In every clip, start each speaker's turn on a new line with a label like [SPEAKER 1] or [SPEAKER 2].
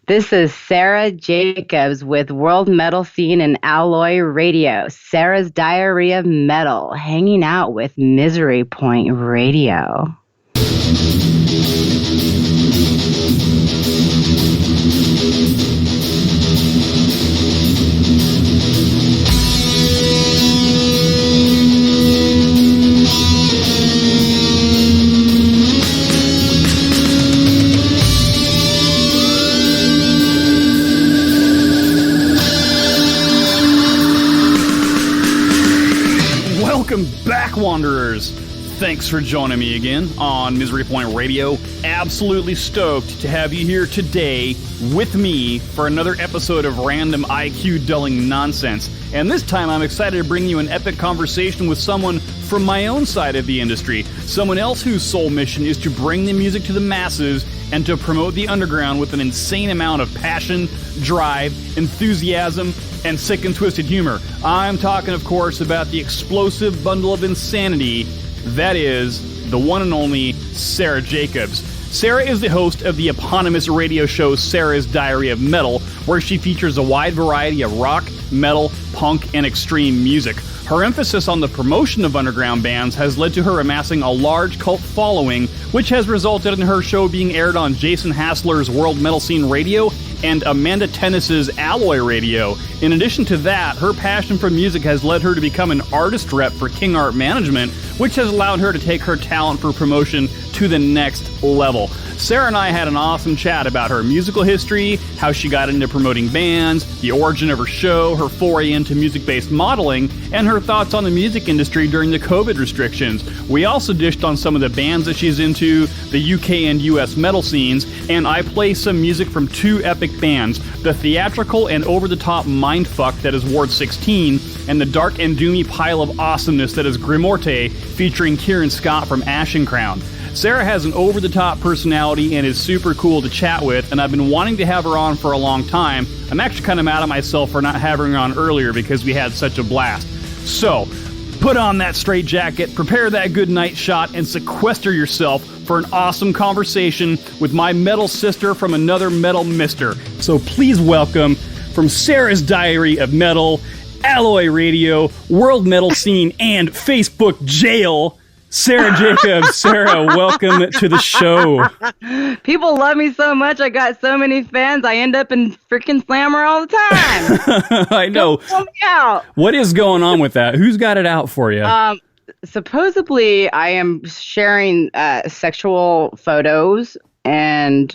[SPEAKER 1] This is Sara Jacobs with World Metal Scene and Alloy Radio. Sara's Diary of Metal, hanging out with Misery Point Radio.
[SPEAKER 2] Welcome back, Wanderers. Thanks for joining me again on Misery Point Radio. Absolutely stoked to have you here today with me for another episode of Random IQ Dulling Nonsense. And this time I'm excited to bring you an epic conversation with someone from my own side of the industry. Someone else whose sole mission is to bring the music to the masses and to promote the underground with an insane amount of passion, drive, enthusiasm, and sick and twisted humor. I'm talking, of course, about the explosive bundle of insanity that is the one and only Sara Jacobs. Sara is the host of the eponymous radio show Sara's Diary of Metal, where she features a wide variety of rock, metal, punk, and extreme music. Her emphasis on the promotion of underground bands has led to her amassing a large cult following, which has resulted in her show being aired on Jason Hassler's World Metal Scene Radio and Amanda Tennis's Alloy Radio. In addition to that, her passion for music has led her to become an artist rep for King Art Management, which has allowed her to take her talent for promotion to the next level. Sara and I had an awesome chat about her musical history, how she got into promoting bands, the origin of her show, her foray into music-based modeling, and her thoughts on the music industry during the COVID restrictions. We also dished on some of the bands that she's into, the UK and US metal scenes, and I play some music from two epic bands, the theatrical and over-the-top mindfuck that is Ward 16, and the dark and doomy pile of awesomeness that is Grimorte, featuring Kieran Scott from Ashen Crown. Sara has an over-the-top personality and is super cool to chat with, and I've been wanting to have her on for a long time. I'm actually kind of mad at myself for not having her on earlier because we had such a blast. So, put on that straitjacket, prepare that good night shot, and sequester yourself for an awesome conversation with my metal sister from another metal mister. So please welcome, from Sara's Diary of Metal, Alloy Radio, World Metal Scene, and Facebook Jail, Sara Jacobs. Sara, welcome to the show.
[SPEAKER 1] People love me so much. I got so many fans. I end up in freaking Slammer all the time.
[SPEAKER 2] I know.
[SPEAKER 1] Pull me out.
[SPEAKER 2] What is going on with that? Who's got it out for you?
[SPEAKER 1] Supposedly, I am sharing sexual photos and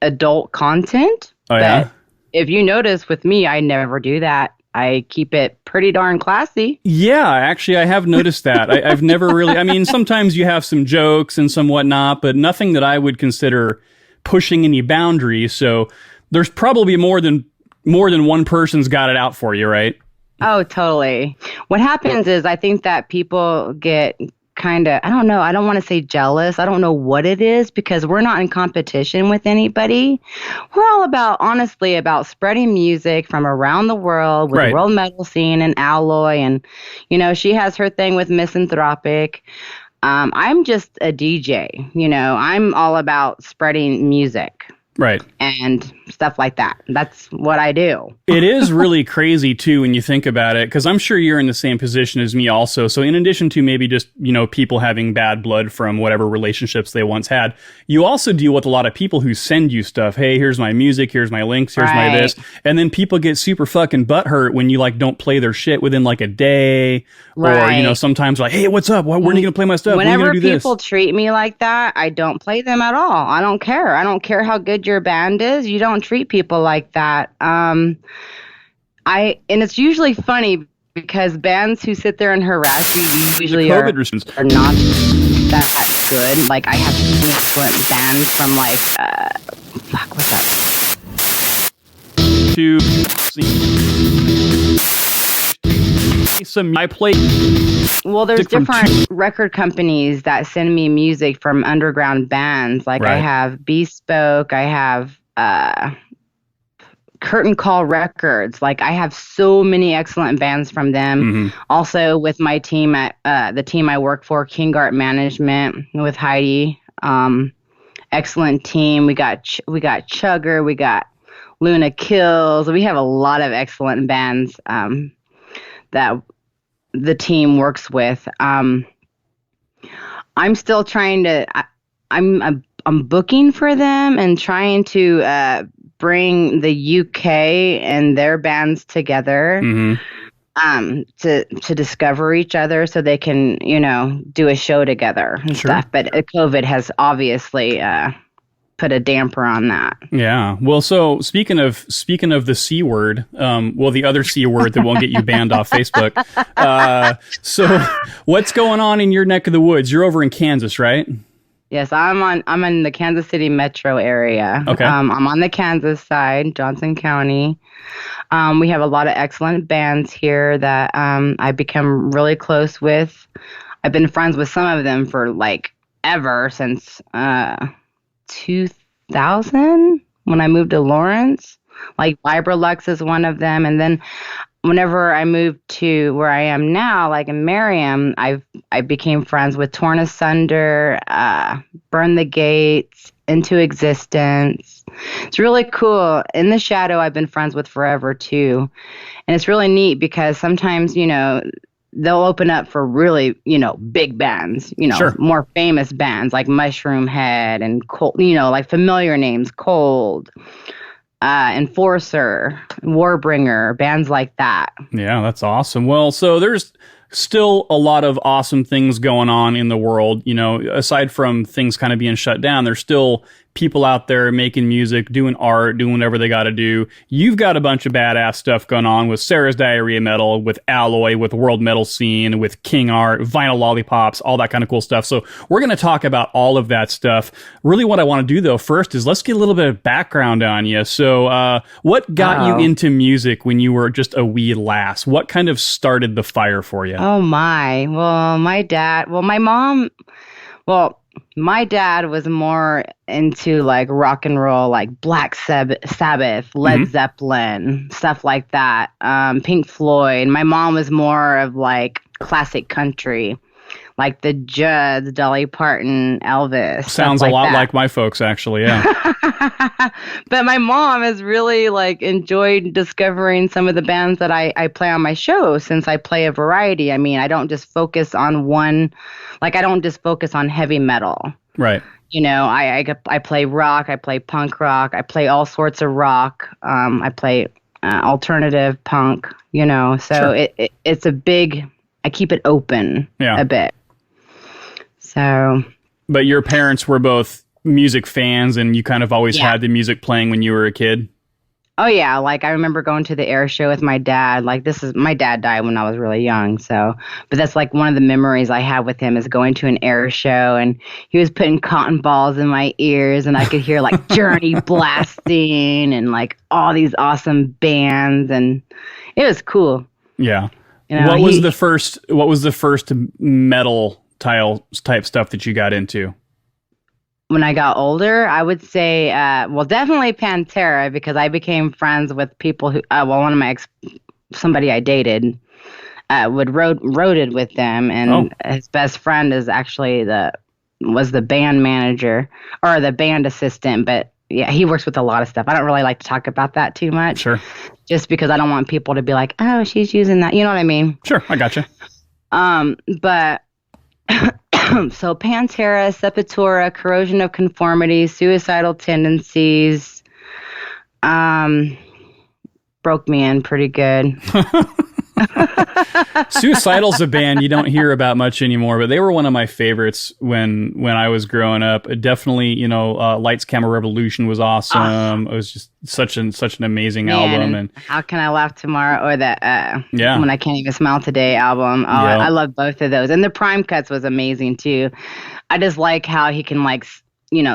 [SPEAKER 1] adult content.
[SPEAKER 2] Oh, yeah?
[SPEAKER 1] But if you notice with me, I never do that. I keep it pretty darn classy.
[SPEAKER 2] Yeah, actually, I have noticed that. I've never really... I mean, sometimes you have some jokes and some whatnot, but nothing that I would consider pushing any boundaries. So there's probably more than one person's got it out for you, right?
[SPEAKER 1] Oh, totally. What happens is I think that people get kind of, I don't know, I don't want to say jealous. I don't know what it is because we're not in competition with anybody. We're all honestly about spreading music from around the world with
[SPEAKER 2] right.
[SPEAKER 1] World Metal Scene and Alloy. And, you know, she has her thing with Misanthropic. I'm just a DJ, you know, I'm all about spreading music.
[SPEAKER 2] Right.
[SPEAKER 1] And stuff like that. That's what I do.
[SPEAKER 2] It is really crazy, too, when you think about it, because I'm sure you're in the same position as me also. So in addition to maybe just, you know, people having bad blood from whatever relationships they once had, you also deal with a lot of people who send you stuff. Hey, here's my music, here's my links, here's my this. And then people get super fucking butthurt when you, like, don't play their shit within, like, a day. Right. Or, you know, sometimes like, hey, what's up? When are you going to play my stuff?
[SPEAKER 1] Whenever people treat me like that, I don't play them at all. I don't care. I don't care how good your band is. You don't treat people like that. And it's usually funny because bands who sit there and harass you usually are not that good. Like I have excellent bands from like what's that?
[SPEAKER 2] I play.
[SPEAKER 1] Well, there's different record companies that send me music from underground bands. Like I have Bespoke, I have Curtain Call Records. Like I have so many excellent bands from them. Mm-hmm. Also with my team at the team I work for, King Art Management with Heidi. excellent team. We got Chugger, we got Luna Kills. We have a lot of excellent bands that the team works with. I'm still trying to. I'm booking for them and trying to bring the UK and their bands together.
[SPEAKER 2] Mm-hmm.
[SPEAKER 1] To discover each other so they can, do a show together and
[SPEAKER 2] Sure.
[SPEAKER 1] stuff. But COVID has obviously put a damper on that.
[SPEAKER 2] Yeah. Well, so speaking of the C word, the other C word that won't get you banned off Facebook. So what's going on in your neck of the woods? You're over in Kansas, right?
[SPEAKER 1] Yes, I'm in the Kansas City metro area.
[SPEAKER 2] Okay.
[SPEAKER 1] I'm on the Kansas side, Johnson County. We have a lot of excellent bands here that I become really close with. I've been friends with some of them for like ever since 2000 when I moved to Lawrence. Like Vibrolux is one of them, and then whenever I moved to where I am now, like in Merriam, I became friends with Torn Asunder, Burn the Gates, Into Existence. It's really cool. In the Shadow, I've been friends with forever too, and it's really neat because sometimes they'll open up for really big bands,
[SPEAKER 2] Sure.
[SPEAKER 1] more famous bands like Mushroom Head and Cold, like familiar names, Cold. Enforcer, Warbringer, bands like that.
[SPEAKER 2] Yeah, that's awesome. Well, so there's still a lot of awesome things going on in the world. Aside from things kind of being shut down, there's still people out there making music, doing art, doing whatever they got to do. You've got a bunch of badass stuff going on with Sarah's Diarrhea Metal, with Alloy, with World Metal Scene, with King Art, Vinyl Lollipops, all that kind of cool stuff. So we're going to talk about all of that stuff. Really what I want to do, though, first is let's get a little bit of background on you. So what got you into music when you were just a wee lass? What kind of started the fire for you?
[SPEAKER 1] Oh, my. Well, my dad was more into like rock and roll, like Black Sabbath, Led Zeppelin, stuff like that. Pink Floyd. My mom was more of like classic country, like the Judds, Dolly Parton, Elvis.
[SPEAKER 2] Sounds a lot like my folks, actually. Yeah.
[SPEAKER 1] But my mom has really like enjoyed discovering some of the bands that I play on my show, since I play a variety. I mean, I don't just focus on one. Like, I don't just focus on heavy metal.
[SPEAKER 2] Right.
[SPEAKER 1] I play rock, I play punk rock, I play all sorts of rock. I play alternative punk, so
[SPEAKER 2] Sure.
[SPEAKER 1] it's a big, I keep it open a bit. So.
[SPEAKER 2] But your parents were both music fans, and you kind of always had the music playing when you were a kid?
[SPEAKER 1] Oh, yeah. Like, I remember going to the air show with my dad. Like, my dad died when I was really young. So, but that's like one of the memories I have with him is going to an air show, and he was putting cotton balls in my ears, and I could hear like Journey blasting and like all these awesome bands. And it was cool.
[SPEAKER 2] Yeah. What was the first metal type stuff that you got into?
[SPEAKER 1] When I got older, I would say, definitely Pantera, because I became friends with people who, one of my somebody I dated, rode with them, and his best friend is actually was the band manager or the band assistant, but yeah, he works with a lot of stuff. I don't really like to talk about that too much.
[SPEAKER 2] Sure.
[SPEAKER 1] Just because I don't want people to be like, oh, she's using that. You know what I mean?
[SPEAKER 2] Sure, I gotcha.
[SPEAKER 1] But. So Pantera, Sepultura, Corrosion of Conformity, Suicidal Tendencies, broke me in pretty good.
[SPEAKER 2] Suicidal's a band you don't hear about much anymore, but they were one of my favorites when I was growing up. Definitely, Lights Camera Revolution was awesome. It was just such an amazing album. And
[SPEAKER 1] How Can I Laugh Tomorrow, or that When I Can't Even Smile Today album. Oh,
[SPEAKER 2] yeah.
[SPEAKER 1] I love both of those. And the Prime Cuts was amazing too. I just like how he can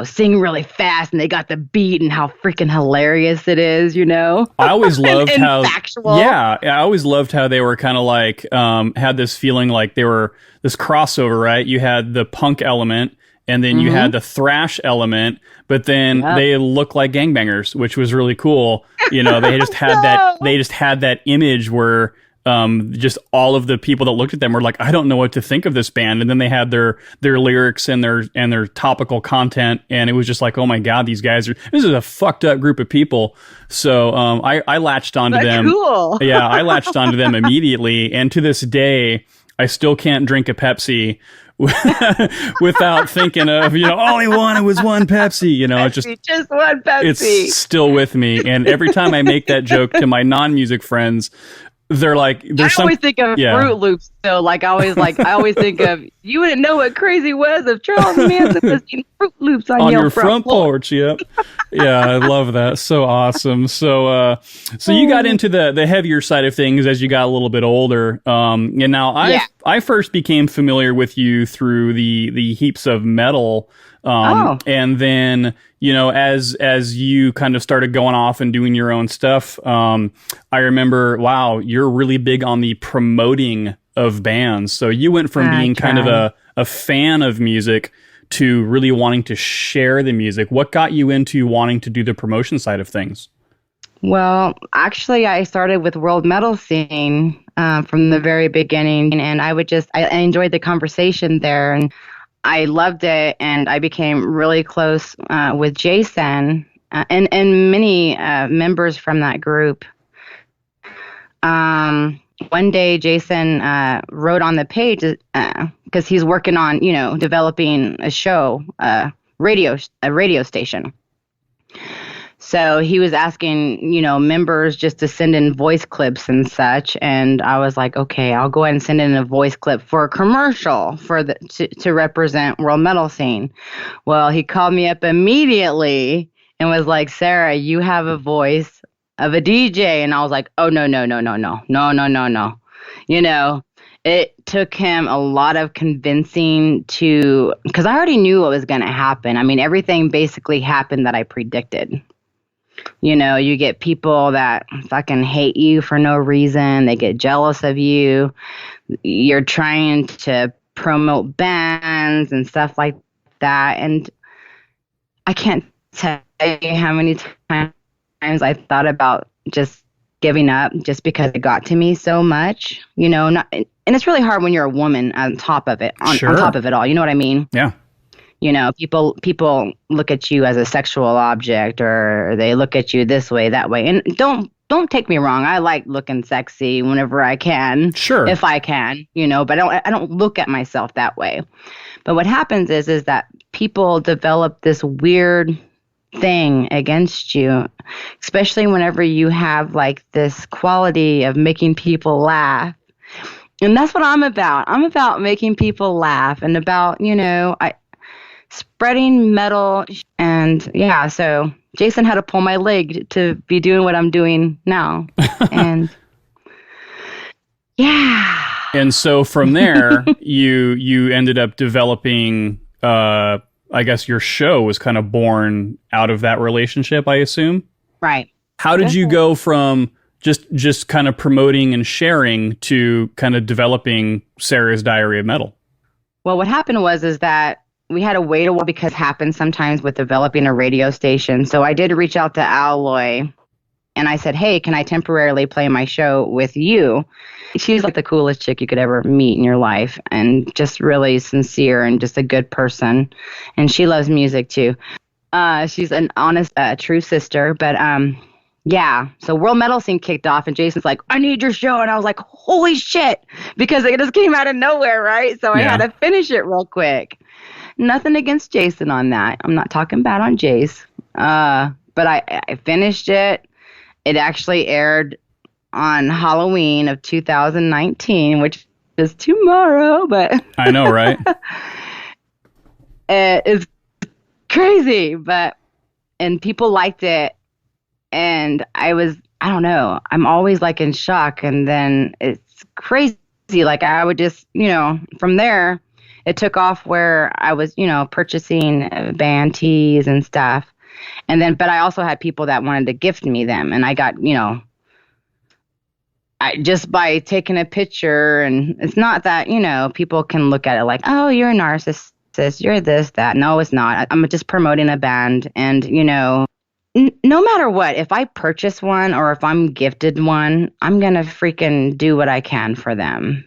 [SPEAKER 1] sing really fast, and they got the beat, and how freaking hilarious it is, I
[SPEAKER 2] always loved
[SPEAKER 1] and
[SPEAKER 2] how
[SPEAKER 1] factual.
[SPEAKER 2] Yeah, I always loved how they were kind of like had this feeling like they were this crossover, right? You had the punk element, and then you had the thrash element, but then they look like gangbangers, which was really cool. They just had that image where just all of the people that looked at them were like, I don't know what to think of this band. And then they had their lyrics and their topical content, and it was just like, oh my God, this is a fucked up group of people. So I latched onto them.
[SPEAKER 1] Cool.
[SPEAKER 2] Yeah, I latched onto them immediately, and to this day, I still can't drink a Pepsi without thinking of, all he wanted was one Pepsi,
[SPEAKER 1] just one Pepsi.
[SPEAKER 2] It's still with me. And every time I make that joke to my non-music friends, they're like,
[SPEAKER 1] I always think of Fruit Loops, though. I always think of, you wouldn't know what crazy was if Charles Manson was eating Fruit Loops on your front porch.
[SPEAKER 2] Yep. Yeah, I love that. So awesome. So you got into the heavier side of things as you got a little bit older. And now I first became familiar with you through the heaps of metal. And then, as you kind of started going off and doing your own stuff, I remember, wow, you're really big on the promoting of bands. So you went from being kind of a fan of music to really wanting to share the music. What got you into wanting to do the promotion side of things?
[SPEAKER 1] Well, actually, I started with World Metal Scene from the very beginning, and I enjoyed the conversation there, and I loved it, and I became really close with Jason and many members from that group. One day, Jason wrote on the page because he's working on, developing a show, a radio station. So he was asking, members just to send in voice clips and such. And I was like, okay, I'll go ahead and send in a voice clip for a commercial to represent World Metal Scene. Well, he called me up immediately and was like, Sara, you have a voice of a DJ. And I was like, oh, no. It took him a lot of convincing because I already knew what was going to happen. I mean, everything basically happened that I predicted. You get people that fucking hate you for no reason. They get jealous of you. You're trying to promote bands and stuff like that. And I can't tell you how many times I thought about just giving up just because it got to me so much, and it's really hard when you're a woman on top of it, on top of it all. You know what I mean?
[SPEAKER 2] Yeah.
[SPEAKER 1] People look at you as a sexual object, or they look at you this way, that way. And don't take me wrong. I like looking sexy whenever I can.
[SPEAKER 2] Sure.
[SPEAKER 1] If I can, but I don't look at myself that way. But what happens is that people develop this weird thing against you, especially whenever you have this quality of making people laugh. And that's what I'm about. I'm about making people laugh and about, spreading metal. And yeah, so Jason had to pull my leg to be doing what I'm doing now. And yeah.
[SPEAKER 2] And so from there, you ended up developing, I guess your show was kind of born out of that relationship, I assume? Right. How did you go from just kind of promoting and sharing to kind of developing Sara's Diary of Metal?
[SPEAKER 1] Well, what happened is that we had to wait a while because it happens sometimes with developing a radio station. So I did reach out to Alloy and I said, hey, can I temporarily play my show with you? She's like the coolest chick you could ever meet in your life, and just really sincere and just a good person. And she loves music too. She's an honest, true sister. But yeah, so World Metal Scene kicked off and Jason's like, I need your show. And I was like, holy shit, because it just came out of nowhere, right? So I had to finish it real quick. Nothing against Jason on that. I'm not talking bad on Jace. But I finished it. It actually aired on Halloween of 2019, which is tomorrow, but
[SPEAKER 2] I know, right?
[SPEAKER 1] It's crazy, and people liked it. And I don't know, I'm always in shock. And then it's crazy. I would just, from there, it took off where I was, purchasing band tees and stuff. And then, but I also had people that wanted to gift me them. And I got, just by taking a picture, and it's not that, people can look at it like, oh, you're a narcissist, you're this, that. No, it's not. I'm just promoting a band. And, no matter what, if I purchase one or if I'm gifted one, I'm going to freaking do what I can for them,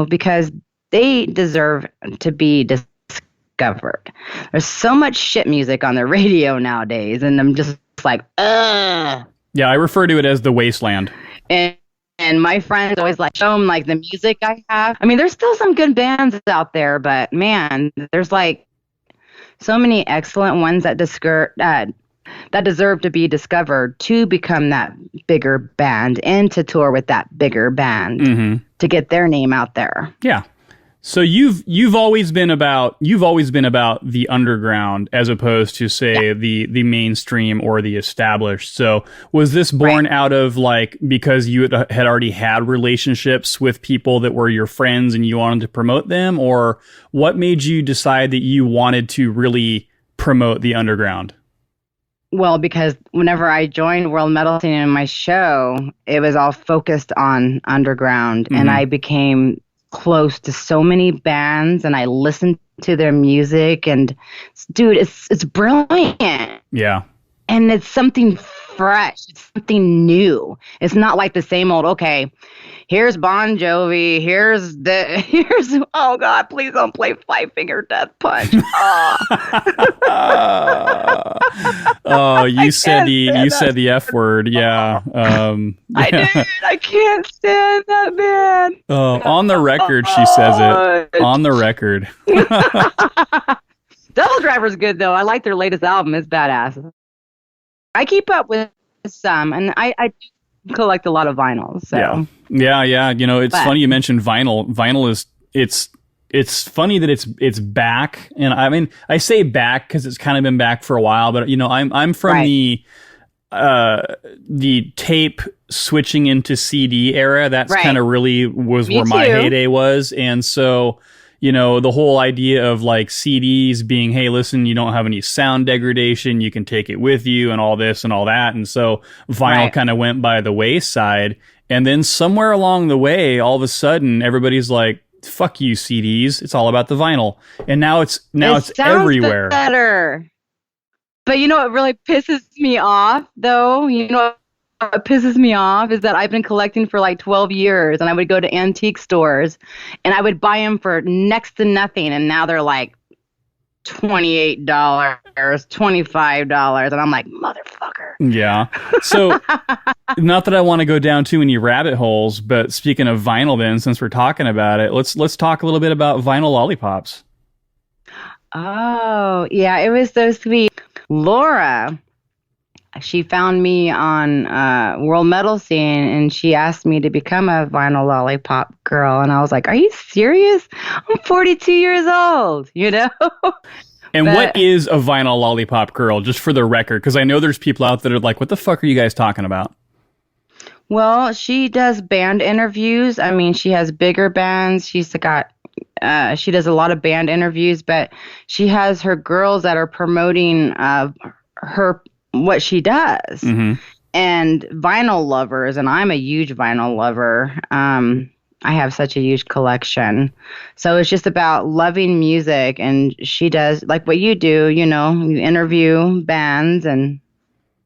[SPEAKER 1] because they deserve to be discovered. There's so much shit music on the radio nowadays, and I'm just like, ugh.
[SPEAKER 2] Yeah, I refer to it as the wasteland.
[SPEAKER 1] And my friends always like show them like the music I have. I mean, there's still some good bands out there, but man, there's like so many excellent ones that deserve to be discovered to become that bigger band and to tour with that bigger band to get their name out there.
[SPEAKER 2] Yeah. So you've always been about the underground as opposed to say the mainstream or the established. So was this born out of like because you had already had relationships with people that were your friends and you wanted to promote them, or what made you decide that you wanted to really promote the underground?
[SPEAKER 1] Well, because whenever I joined World Metal Scene in my show, it was all focused on underground, and I became close to so many bands, and I listened to their music, and dude, it's brilliant.
[SPEAKER 2] Yeah.
[SPEAKER 1] And it's something fresh. It's something new. It's not like the same old, okay, here's Bon Jovi, here's oh God, please don't play Five Finger Death Punch.
[SPEAKER 2] Oh, you said the F word. Yeah.
[SPEAKER 1] I did. I can't stand that band.
[SPEAKER 2] On the record, she says it. On the record.
[SPEAKER 1] Devil Driver's good though. I like their latest album. It's badass. I keep up with some, and I do collect a lot of vinyls. So.
[SPEAKER 2] Yeah. It's funny you mentioned vinyl. Vinyl is it's funny that it's back, and I mean I say back because it's kind of been back for a while. But I'm from the tape switching into CD era. That's kind of really was where my heyday was, and so. The whole idea of like CDs being, hey, listen, you don't have any sound degradation, you can take it with you and all this and all that. And so vinyl kind of went by the wayside. And then somewhere along the way, all of a sudden, everybody's like, fuck you, CDs. It's all about the vinyl. And now it's everywhere.
[SPEAKER 1] Better. But what really pisses me off, though? What pisses me off is that I've been collecting for like 12 years, and I would go to antique stores and I would buy them for next to nothing, and now they're like $28, $25, and I'm like, motherfucker.
[SPEAKER 2] Yeah. So not that I want to go down too many rabbit holes, but speaking of vinyl, then since we're talking about it, let's talk a little bit about vinyl lollipops.
[SPEAKER 1] Oh yeah, it was so sweet. Laura, she found me on World Metal Scene, and she asked me to become a vinyl lollipop girl. And I was like, are you serious? I'm 42 years old,
[SPEAKER 2] And what is a vinyl lollipop girl, just for the record? Because I know there's people out that are like, what the fuck are you guys talking about?
[SPEAKER 1] Well, she does band interviews. I mean, she has bigger bands. She does a lot of band interviews, but she has her girls that are promoting what she does. And vinyl lovers, and I'm a huge vinyl lover. I have such a huge collection. So it's just about loving music, and she does like what you do, you interview bands and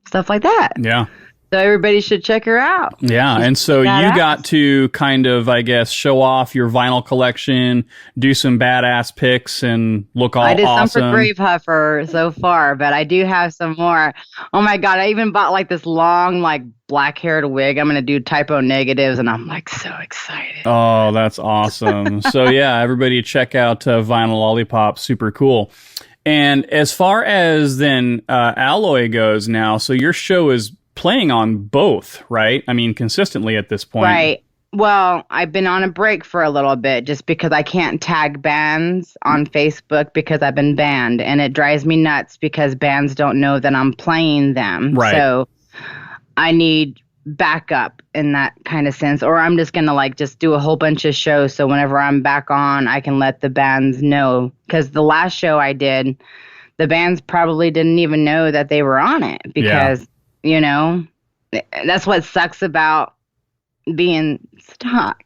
[SPEAKER 1] stuff like that.
[SPEAKER 2] Yeah.
[SPEAKER 1] So everybody should check her out.
[SPEAKER 2] Yeah, and so you got to kind of, I guess, show off your vinyl collection, do some badass picks, and look all awesome.
[SPEAKER 1] I did some for Grave Huffer so far, but I do have some more. Oh my God, I even bought like this long, like black-haired wig. I'm going to do typo negatives, and I'm like so excited.
[SPEAKER 2] Oh, that's awesome. So yeah, everybody check out Vinyl Lollipop. Super cool. And as far as then Alloy goes now, so your show is playing on both, right? I mean, consistently at this point.
[SPEAKER 1] Right. Well, I've been on a break for a little bit just because I can't tag bands on Facebook because I've been banned, and it drives me nuts because bands don't know that I'm playing them.
[SPEAKER 2] Right.
[SPEAKER 1] So I need backup in that kind of sense, or I'm just going to just do a whole bunch of shows. So whenever I'm back on, I can let the bands know, because the last show I did, the bands probably didn't even know that they were on it because, that's what sucks about being stalked.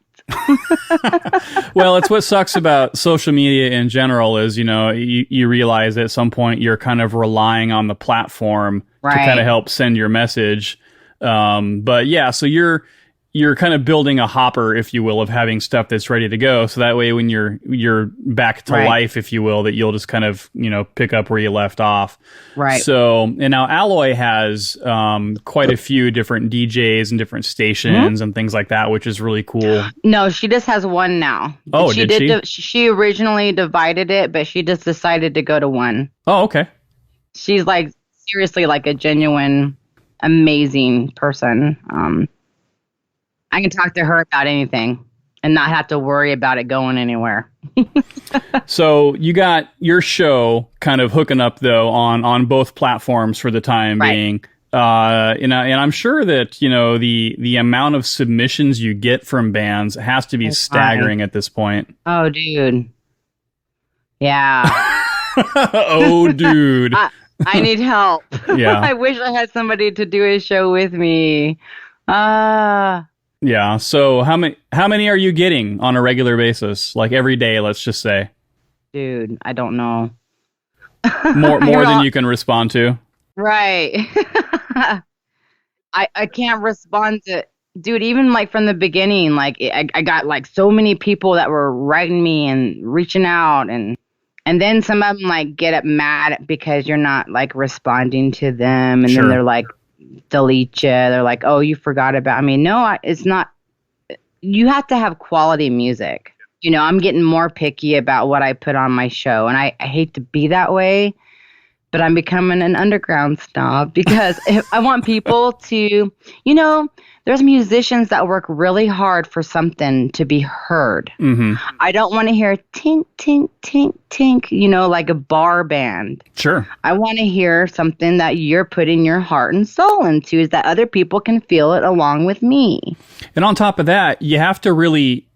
[SPEAKER 2] Well, it's what sucks about social media in general is, you realize at some point you're kind of relying on the platform to kind of
[SPEAKER 1] Right.
[SPEAKER 2] help send your message. But yeah, so you're kind of building a hopper, if you will, of having stuff that's ready to go. So that way, when you're back to
[SPEAKER 1] Right.
[SPEAKER 2] life, if you will, that you'll just kind of, pick up where you left off.
[SPEAKER 1] Right.
[SPEAKER 2] So, and now Alloy has quite a few different DJs and different stations and things like that, which is really cool.
[SPEAKER 1] No, she just has one now.
[SPEAKER 2] Oh, did she?
[SPEAKER 1] She originally divided it, but she just decided to go to one.
[SPEAKER 2] Oh, okay.
[SPEAKER 1] She's like seriously like a genuine, amazing person. I can talk to her about anything and not have to worry about it going anywhere.
[SPEAKER 2] So you got your show kind of hooking up though on both platforms for the time being. And I'm sure that the amount of submissions you get from bands has to be staggering at this point.
[SPEAKER 1] Oh, dude. Yeah.
[SPEAKER 2] Oh, dude.
[SPEAKER 1] I need help.
[SPEAKER 2] Yeah.
[SPEAKER 1] I wish I had somebody to do a show with me.
[SPEAKER 2] Yeah. So how many are you getting on a regular basis? Like every day, let's just say.
[SPEAKER 1] Dude, I don't know.
[SPEAKER 2] More than you can respond to.
[SPEAKER 1] Right. I can't respond to, dude, even like from the beginning, like I got like so many people that were writing me and reaching out, and then some of them like get up mad because you're not like responding to them, and
[SPEAKER 2] Sure.
[SPEAKER 1] then they're like delete you. They're like, oh, you forgot about me. No, it's not. You have to have quality music. I'm getting more picky about what I put on my show, and I hate to be that way, but I'm becoming an underground snob because if I want people to, there's musicians that work really hard for something to be heard.
[SPEAKER 2] Mm-hmm.
[SPEAKER 1] I don't want to hear tink, tink, tink, tink, like a bar band.
[SPEAKER 2] Sure.
[SPEAKER 1] I want to hear something that you're putting your heart and soul into, is that other people can feel it along with me.
[SPEAKER 2] And on top of that, you have to really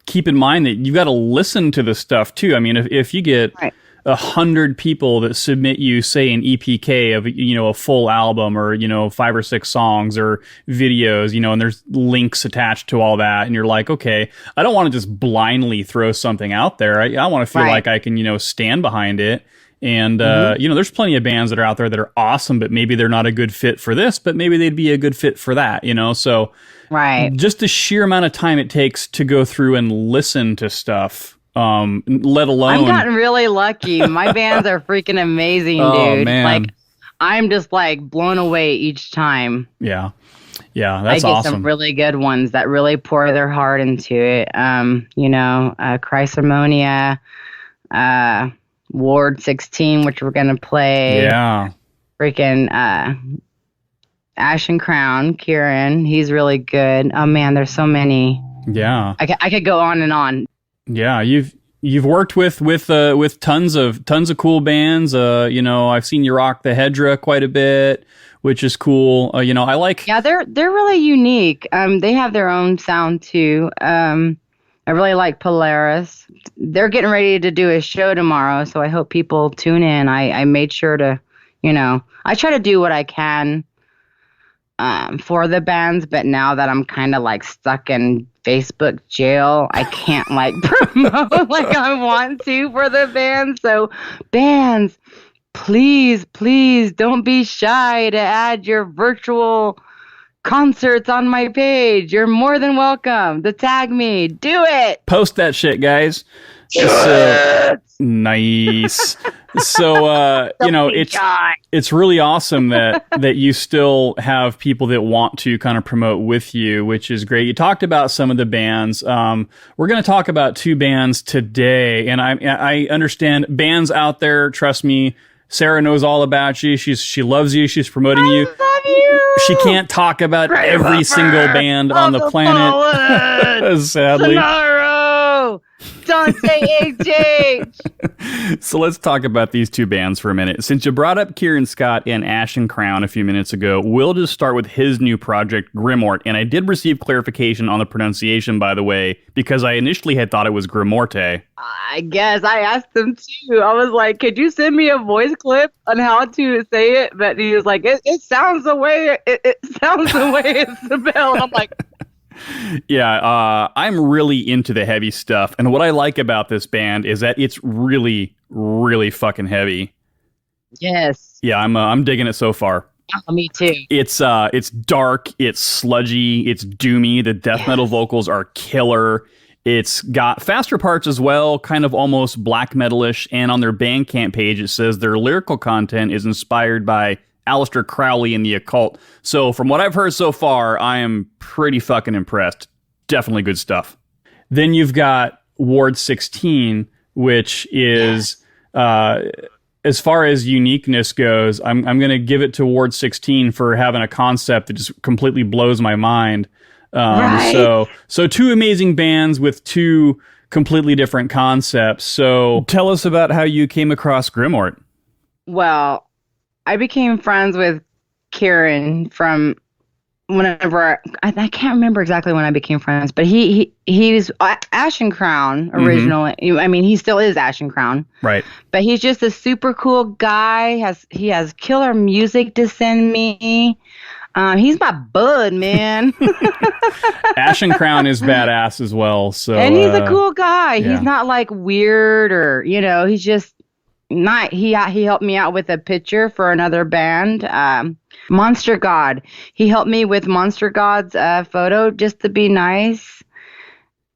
[SPEAKER 2] keep in mind that you got to listen to the stuff too. I mean, if you get 100 people that submit you, say, an EPK of a full album, or 5 or 6 songs or videos, and there's links attached to all that, and you're like, okay, I don't want to just blindly throw something out there. I want to feel like I can stand behind it. And there's plenty of bands that are out there that are awesome, but maybe they're not a good fit for this, but maybe they'd be a good fit for that. So just the sheer amount of time it takes to go through and listen to stuff. Let alone,
[SPEAKER 1] I've gotten really lucky. My bands are freaking amazing, dude.
[SPEAKER 2] Oh, man.
[SPEAKER 1] Like, I'm just like blown away each time.
[SPEAKER 2] Yeah, that's awesome.
[SPEAKER 1] I get some really good ones that really pour their heart into it. Christ Harmonia, Ward 16, which we're gonna play.
[SPEAKER 2] Yeah.
[SPEAKER 1] Freaking Ash and Crown, Kieran, he's really good. Oh man, there's so many.
[SPEAKER 2] Yeah.
[SPEAKER 1] I could go on and on.
[SPEAKER 2] Yeah, you've worked with tons of cool bands. I've seen you rock the Hedra quite a bit, which is cool. I like.
[SPEAKER 1] Yeah, they're really unique. They have their own sound too. I really like Polaris. They're getting ready to do a show tomorrow, so I hope people tune in. I made sure to, I try to do what I can for the bands, but now that I'm kind of like stuck in Facebook jail, I can't like promote like I want to for the bands. So bands, please don't be shy to add your virtual concerts on my page. You're more than welcome to tag me. Do it.
[SPEAKER 2] Post that shit, guys. Nice. So it's really awesome that you still have people that want to kind of promote with you, which is great. You talked about some of the bands. We're going to talk about 2 bands today, and I understand bands out there. Trust me, Sara knows all about you. She loves you. She's promoting you.
[SPEAKER 1] Love you.
[SPEAKER 2] She can't talk about every single band on the planet. Sadly.
[SPEAKER 1] Sonaro, Dante HH.
[SPEAKER 2] So let's talk about these 2 bands for a minute. Since you brought up Kieran Scott and Ash and Crown a few minutes ago, we'll just start with his new project, Grimort. And I did receive clarification on the pronunciation, by the way, because I initially had thought it was Grimorte.
[SPEAKER 1] I guess I asked him too. I was like, could you send me a voice clip on how to say it? But he was like, it sounds the way it sounds the way it's spelled. I'm like,
[SPEAKER 2] yeah, I'm really into the heavy stuff. And what I like about this band is that it's really, really fucking heavy.
[SPEAKER 1] yes.
[SPEAKER 2] Yeah, I'm digging it so far.
[SPEAKER 1] Oh, me too.
[SPEAKER 2] It's dark, it's sludgy, it's doomy. The death metal vocals are killer. It's got faster parts as well, kind of almost black metalish. And on their Bandcamp page, it says their lyrical content is inspired by Aleister Crowley and the occult. So from what I've heard so far, I am pretty fucking impressed. Definitely good stuff. Then you've got Ward 16, which is, as far as uniqueness goes, I'm going to give it to Ward 16 for having a concept that just completely blows my mind.
[SPEAKER 1] Right.
[SPEAKER 2] So two amazing bands with two completely different concepts. So tell us about how you came across Grimort.
[SPEAKER 1] Well, I became friends with Kieran from whenever I can't remember exactly when I became friends, but he's Ashen Crown originally. I mean, he still is Ashen Crown,
[SPEAKER 2] right?
[SPEAKER 1] But he's just a super cool guy. He has killer music to send me. He's my bud, man.
[SPEAKER 2] Ashen Crown is badass as well. So,
[SPEAKER 1] and he's a cool guy.
[SPEAKER 2] Yeah.
[SPEAKER 1] He's not like weird or he's just not. He helped me out with a picture for another band, Monster God. He helped me with Monster God's photo just to be nice.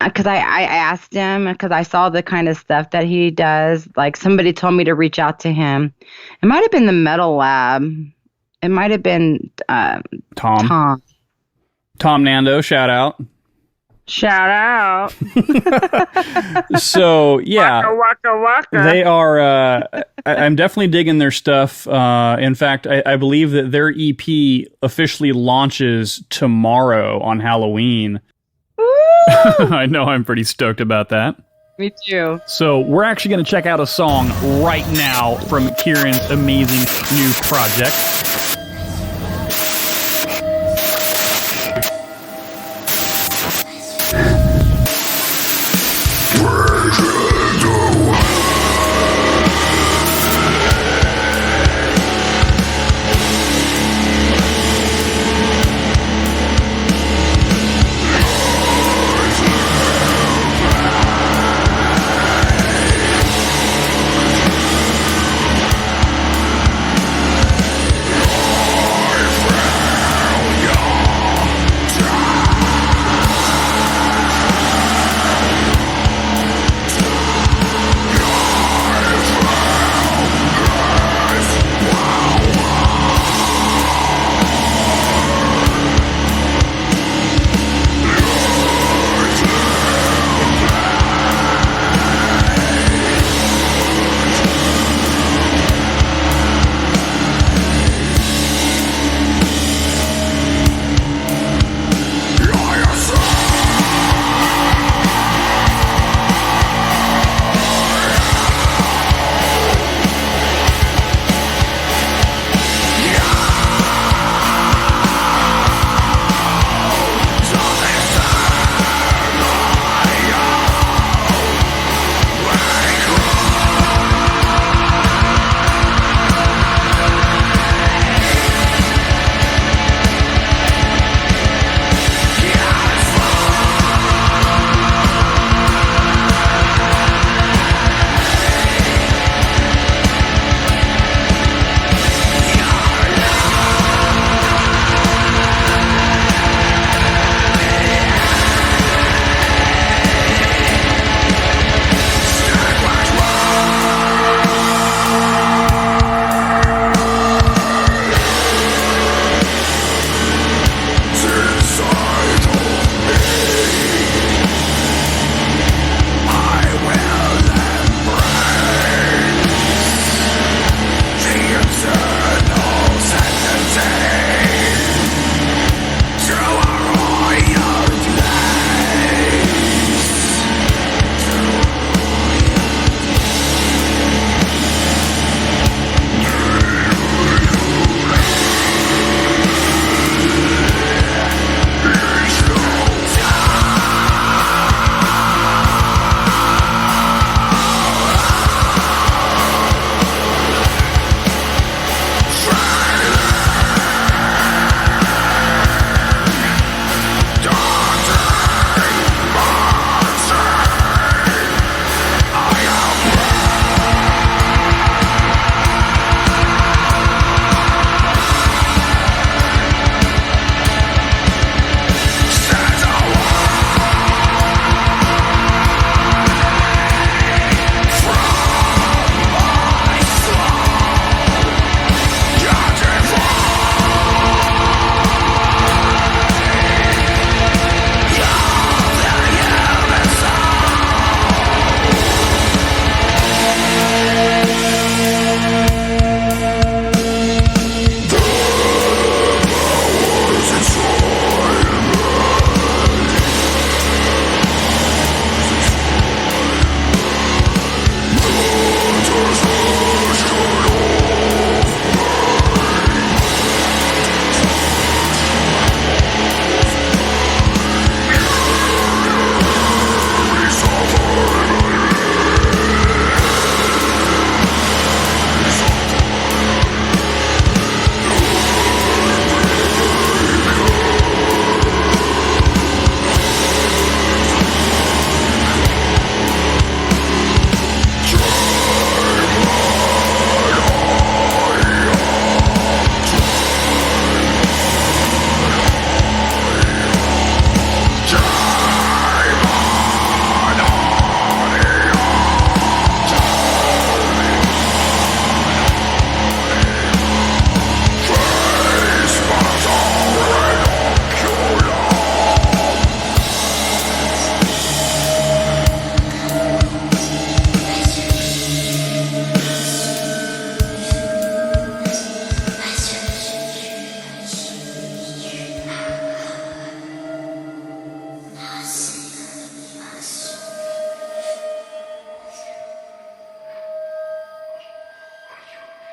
[SPEAKER 1] Because I asked him because I saw the kind of stuff that he does. Like somebody told me to reach out to him. It might have been the Metal Lab. It might have been Tom
[SPEAKER 2] Nando, shout out.
[SPEAKER 1] Shout out.
[SPEAKER 2] So, yeah.
[SPEAKER 1] Waka, waka.
[SPEAKER 2] They are, I'm definitely digging their stuff. In fact, I believe that their EP officially launches tomorrow on Halloween. I know, I'm pretty stoked about that.
[SPEAKER 1] Me too.
[SPEAKER 2] So we're actually going to check out a song right now from Kieran's amazing new project.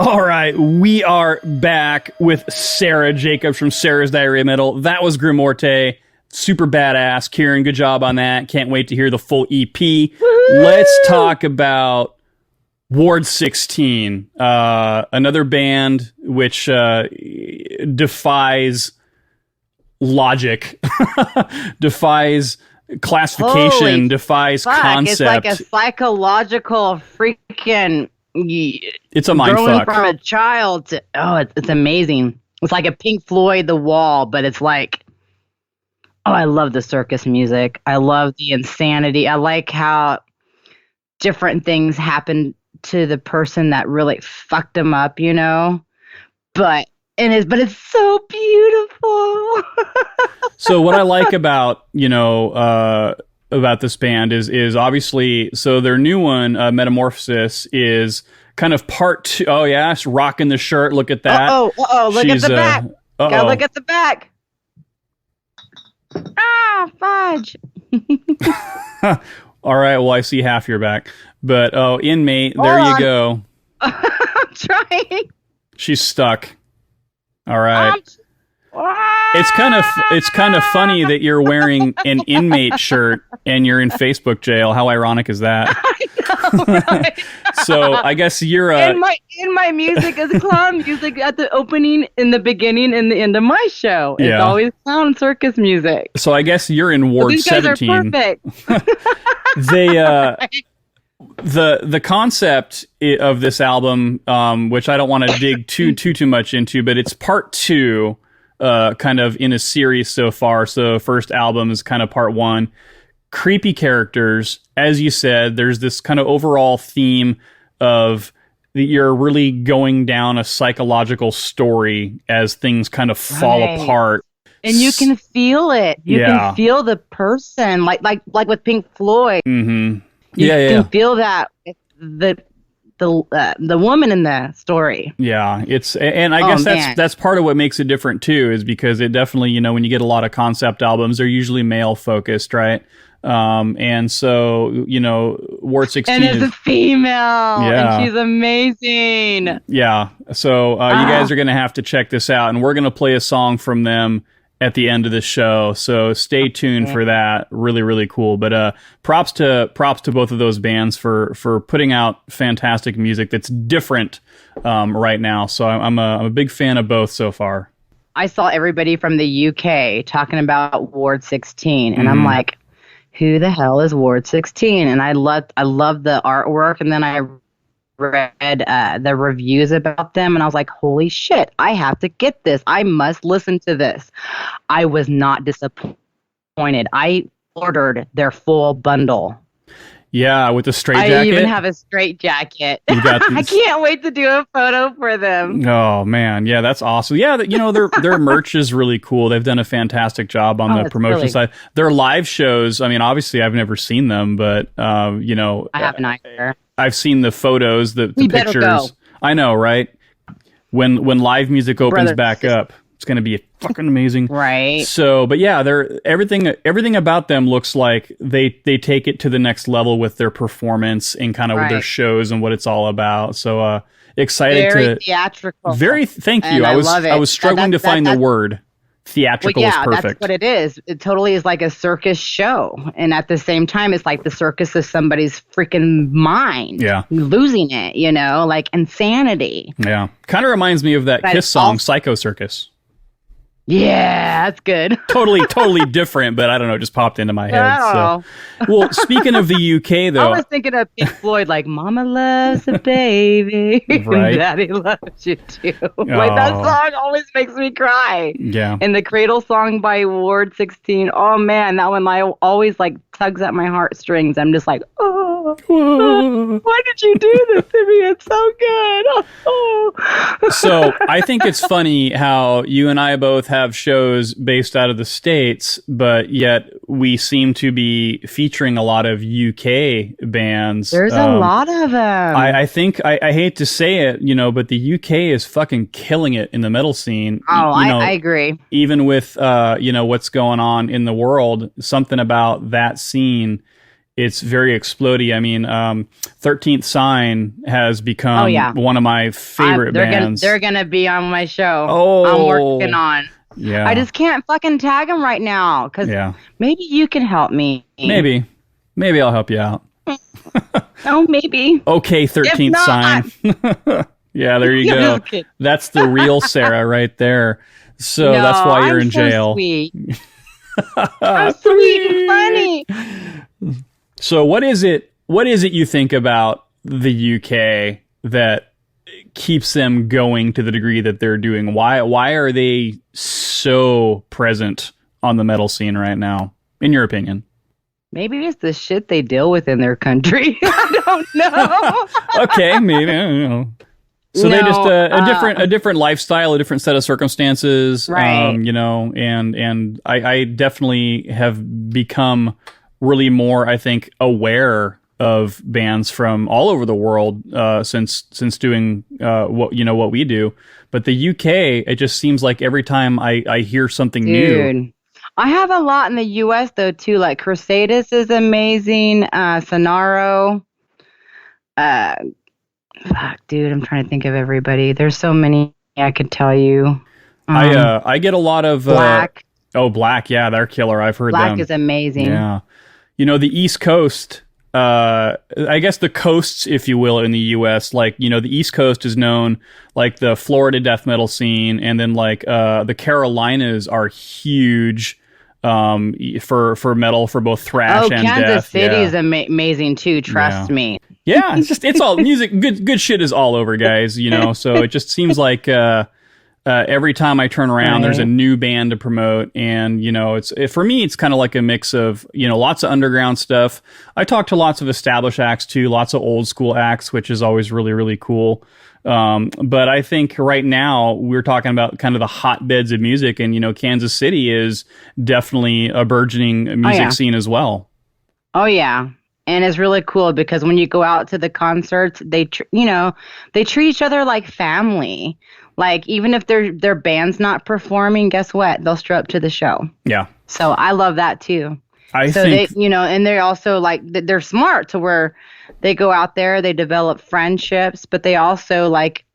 [SPEAKER 2] All right, we are back with Sara Jacobs from Sarah's Diary of Metal. That was Grimorte. Super badass. Kieran, good job on that. Can't wait to hear the full EP. Woo-hoo! Let's talk about Ward 16, another band which defies logic, defies classification, defies concept.
[SPEAKER 1] It's like a psychological freaking...
[SPEAKER 2] It's a mind
[SPEAKER 1] growing
[SPEAKER 2] fuck.
[SPEAKER 1] From a child to... it's amazing. It's like a Pink Floyd The Wall, but it's like... Oh, I love the circus music. I love the insanity. I like how different things happen to the person that really fucked them up, you know? But it's so beautiful.
[SPEAKER 2] So what I like about, about this band is obviously, so their new one, Metamorphosis, is kind of part two. Oh yeah, she's rocking the shirt. Look at that.
[SPEAKER 1] Look at the back. Gotta look at the back. Ah, fudge.
[SPEAKER 2] All right, well, I see half your back. But, Inmate, there you go.
[SPEAKER 1] I'm trying.
[SPEAKER 2] She's stuck. All right. It's kind of funny that you're wearing an Inmate shirt and you're in Facebook jail. How ironic is that?
[SPEAKER 1] I know, right?
[SPEAKER 2] So I guess you're
[SPEAKER 1] in my music is clown music at the opening, in the beginning, and the end of my show. It's always clown circus music.
[SPEAKER 2] So I guess you're in Ward 17.
[SPEAKER 1] These guys are
[SPEAKER 2] They
[SPEAKER 1] perfect.
[SPEAKER 2] the concept of this album, which I don't want to dig too much into, but it's part two, kind of in a series so far. So first album is kind of part one. Creepy characters, as you said. There's this kind of overall theme of you're really going down a psychological story as things kind of fall apart.
[SPEAKER 1] And you can feel it. You can feel the person, like with Pink Floyd.
[SPEAKER 2] Mm-hmm.
[SPEAKER 1] You can feel that the woman in the story.
[SPEAKER 2] Yeah, and I guess that's part of what makes it different too, is because it definitely, when you get a lot of concept albums, they're usually male focused, right? And so, Ward 16
[SPEAKER 1] and it's a female, and she's amazing.
[SPEAKER 2] Yeah, so you guys are going to have to check this out, and we're going to play a song from them at the end of the show, so stay tuned for that. Really, really cool. But props to both of those bands for putting out fantastic music that's different right now. So I'm a big fan of both so far.
[SPEAKER 1] I saw everybody from the UK talking about Ward 16, and I'm like, who the hell is Ward 16? And I love the artwork, and then I read the reviews about them, and I was like, holy shit, I have to get this. I must listen to this. I was not disappointed. I ordered their full bundle.
[SPEAKER 2] Yeah, with the straight jacket.
[SPEAKER 1] I even have a straight jacket. I can't wait to do a photo for them.
[SPEAKER 2] Oh man, yeah, that's awesome. Yeah, their merch is really cool. They've done a fantastic job on the promotion side. Their live shows, I mean, obviously I've never seen them, but I
[SPEAKER 1] haven't either.
[SPEAKER 2] I've seen the photos, the pictures.
[SPEAKER 1] Go.
[SPEAKER 2] I know, right? When live music opens back up, it's going to be fucking amazing.
[SPEAKER 1] Right.
[SPEAKER 2] So, but yeah, everything about them looks like they take it to the next level with their performance and kind of with their shows and what it's all about. So, excited
[SPEAKER 1] very theatrical.
[SPEAKER 2] Thank you. I was struggling to find the word. Theatrical is perfect.
[SPEAKER 1] That's what it is. It totally is like a circus show. And at the same time, it's like the circus is somebody's freaking mind.
[SPEAKER 2] Yeah.
[SPEAKER 1] Losing it, like insanity.
[SPEAKER 2] Yeah. Kind of reminds me of that Kiss song, Psycho Circus.
[SPEAKER 1] Yeah, that's good.
[SPEAKER 2] totally different, but I don't know, it just popped into my head. So. Well, speaking of the UK, though.
[SPEAKER 1] I was thinking of Pink Floyd, like, Mama loves a baby,
[SPEAKER 2] right.
[SPEAKER 1] Daddy loves you too. Like, that song always makes me cry.
[SPEAKER 2] Yeah.
[SPEAKER 1] And the Cradle song by Ward 16, oh man, that one always like tugs at my heartstrings. I'm just like, why did you do this to me? It's so good.
[SPEAKER 2] So I think it's funny how you and I both have shows based out of the States, but yet we seem to be featuring a lot of UK bands.
[SPEAKER 1] There's a lot of them.
[SPEAKER 2] I think, I hate to say it, but the UK is fucking killing it in the metal scene.
[SPEAKER 1] Oh, I agree.
[SPEAKER 2] Even with, what's going on in the world, something about that scene it's very explodey. I mean, 13th Sign has become one of my favorite bands.
[SPEAKER 1] They're gonna be on my show.
[SPEAKER 2] Oh,
[SPEAKER 1] I'm working on.
[SPEAKER 2] Yeah.
[SPEAKER 1] I just can't fucking tag them right now because maybe you can help me.
[SPEAKER 2] Maybe I'll help you out.
[SPEAKER 1] Oh, maybe.
[SPEAKER 2] Okay, 13th Sign. Yeah, there you go. That's the real Sara right there. So that's why you're in jail.
[SPEAKER 1] Sweet. I'm sweet and funny.
[SPEAKER 2] So what is it you think about the UK that keeps them going to the degree that they're doing? Why are they so present on the metal scene right now, in your opinion?
[SPEAKER 1] Maybe it's the shit they deal with in their country. I don't know.
[SPEAKER 2] Okay, maybe. I don't know. So they just a different lifestyle, a different set of circumstances,
[SPEAKER 1] right?
[SPEAKER 2] And I definitely have become really more, I think, aware of bands from all over the world since doing what we do. But the UK, it just seems like every time I hear something new.
[SPEAKER 1] I have a lot in the US though too. Like Crusadus is amazing. Sonaro. Fuck, dude, I'm trying to think of everybody. There's so many I could tell you.
[SPEAKER 2] I get a lot of
[SPEAKER 1] Black.
[SPEAKER 2] Black, yeah, they're killer. I've heard
[SPEAKER 1] Black
[SPEAKER 2] them.
[SPEAKER 1] is amazing.
[SPEAKER 2] Yeah, the East Coast. I guess the coasts, if you will, in the U.S. Like the East Coast is known like the Florida death metal scene, and then like the Carolinas are huge for metal, for both thrash and death.
[SPEAKER 1] Kansas City is amazing too. Trust me.
[SPEAKER 2] Yeah, it's all music. Good shit is all over, guys. So it just seems like every time I turn around, there's a new band to promote, and for me, it's kind of like a mix of lots of underground stuff. I talk to lots of established acts too, lots of old school acts, which is always really really cool. But I think right now we're talking about kind of the hotbeds of music, and Kansas City is definitely a burgeoning music scene as well.
[SPEAKER 1] Oh yeah. And it's really cool because when you go out to the concerts, they treat each other like family. Like even if their band's not performing, guess what? They'll show up to the show.
[SPEAKER 2] Yeah.
[SPEAKER 1] So I love that too.
[SPEAKER 2] I think
[SPEAKER 1] they, and they're also like they're smart to where they go out there, they develop friendships, but they also like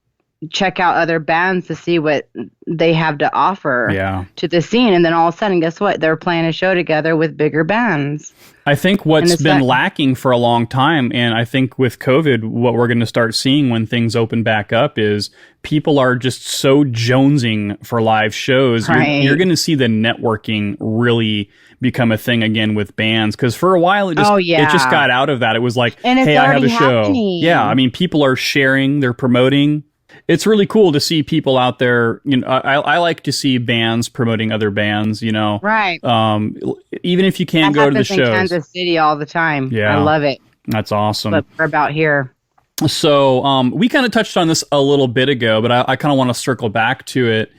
[SPEAKER 1] check out other bands to see what they have to offer to the scene, and then all of a sudden, guess what? They're playing a show together with bigger bands.
[SPEAKER 2] I think what's been lacking for a long time, and I think with COVID, what we're going to start seeing when things open back up is people are just so jonesing for live shows.
[SPEAKER 1] Right.
[SPEAKER 2] You're going to see the networking really become a thing again with bands, because for a while it just got out of that. It was like, hey, I have a show.
[SPEAKER 1] Happening.
[SPEAKER 2] Yeah, I mean, people are sharing, they're promoting. It's really cool to see people out there. I like to see bands promoting other bands.
[SPEAKER 1] Right.
[SPEAKER 2] Even if you can't go to the shows.
[SPEAKER 1] In Kansas City all the time.
[SPEAKER 2] Yeah,
[SPEAKER 1] I love it.
[SPEAKER 2] That's awesome.
[SPEAKER 1] But we're about here.
[SPEAKER 2] So we kind of touched on this a little bit ago, but I kind of want to circle back to it.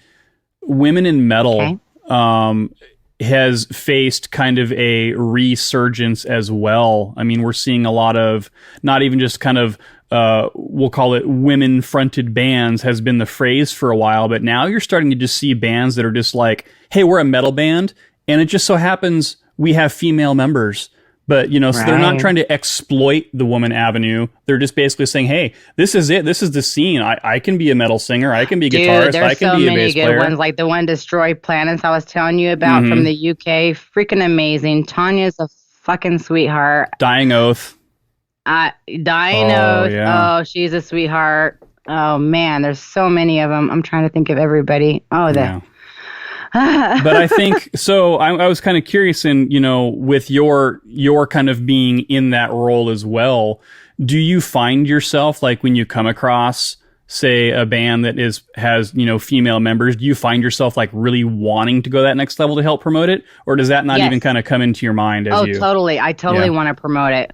[SPEAKER 2] Women in metal has faced kind of a resurgence as well. I mean, we're seeing a lot of not even just kind of we'll call it women-fronted bands has been the phrase for a while, but now you're starting to just see bands that are just like, hey, we're a metal band, and it just so happens we have female members. But, so they're not trying to exploit the woman avenue. They're just basically saying, hey, this is it. This is the scene. I can be a metal singer. I can be a guitarist. I can be a bass player. There's so many good ones, like the one Destroy Planets I was telling you about from the UK. Freaking amazing. Tanya's a fucking sweetheart. Dying Oath.
[SPEAKER 1] Dying Oath. Yeah. Oh, she's a sweetheart. Oh, man. There's so many of them. I'm trying to think of everybody.
[SPEAKER 2] But I think so. I was kind of curious, and with your kind of being in that role as well, do you find yourself like when you come across, say, a band that has female members, do you find yourself like really wanting to go that next level to help promote it, or does that not even kind of come into your mind as you?
[SPEAKER 1] Totally. I totally want to promote it.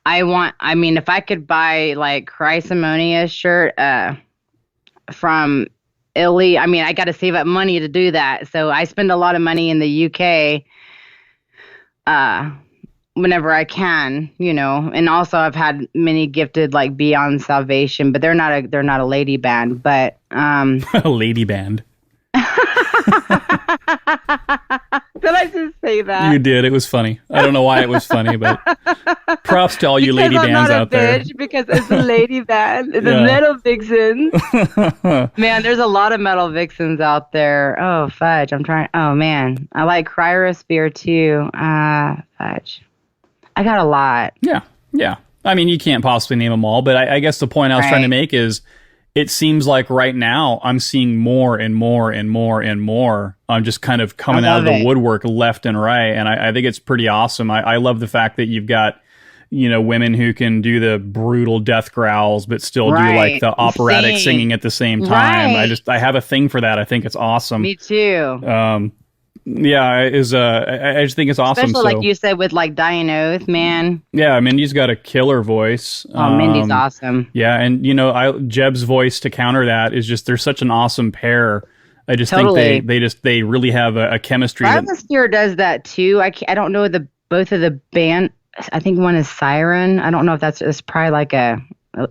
[SPEAKER 1] I mean, if I could buy like Chrysomonia's shirt from Italy, I mean, I got to save up money to do that. So I spend a lot of money in the UK whenever I can, and also I've had many gifted like Beyond Salvation, but they're not a lady band, but
[SPEAKER 2] a lady band.
[SPEAKER 1] Did I just say that?
[SPEAKER 2] You did. It was funny. I don't know why it was funny, but props to all you lady
[SPEAKER 1] I'm
[SPEAKER 2] bands
[SPEAKER 1] not a
[SPEAKER 2] out there.
[SPEAKER 1] bitch, because it's a lady band. The
[SPEAKER 2] Yeah.
[SPEAKER 1] metal vixens. Man, there's a lot of metal vixens out there. Oh, fudge. Oh, man. I like Cryosphere too. Fudge. I got a lot.
[SPEAKER 2] Yeah. Yeah. I mean, you can't possibly name them all, but I guess the point I was trying to make is it seems like right now I'm seeing more and more and more and more. I'm just kind of coming out of the woodwork left and right. And I think it's pretty awesome. I love the fact that you've got, women who can do the brutal death growls, but still do like the operatic singing at the same time.
[SPEAKER 1] Right.
[SPEAKER 2] I have a thing for that. I think it's awesome.
[SPEAKER 1] Me too.
[SPEAKER 2] Yeah, I just think it's awesome.
[SPEAKER 1] Especially like you said with like Dying Oath, man.
[SPEAKER 2] Yeah, Mindy's got a killer voice.
[SPEAKER 1] Oh, Mindy's awesome.
[SPEAKER 2] Yeah, and Jeb's voice to counter that is just they're such an awesome pair. I just think they really have a chemistry.
[SPEAKER 1] Atmosphere does that too. I don't know both of the band. I think one is Siren. I don't know if it's probably like a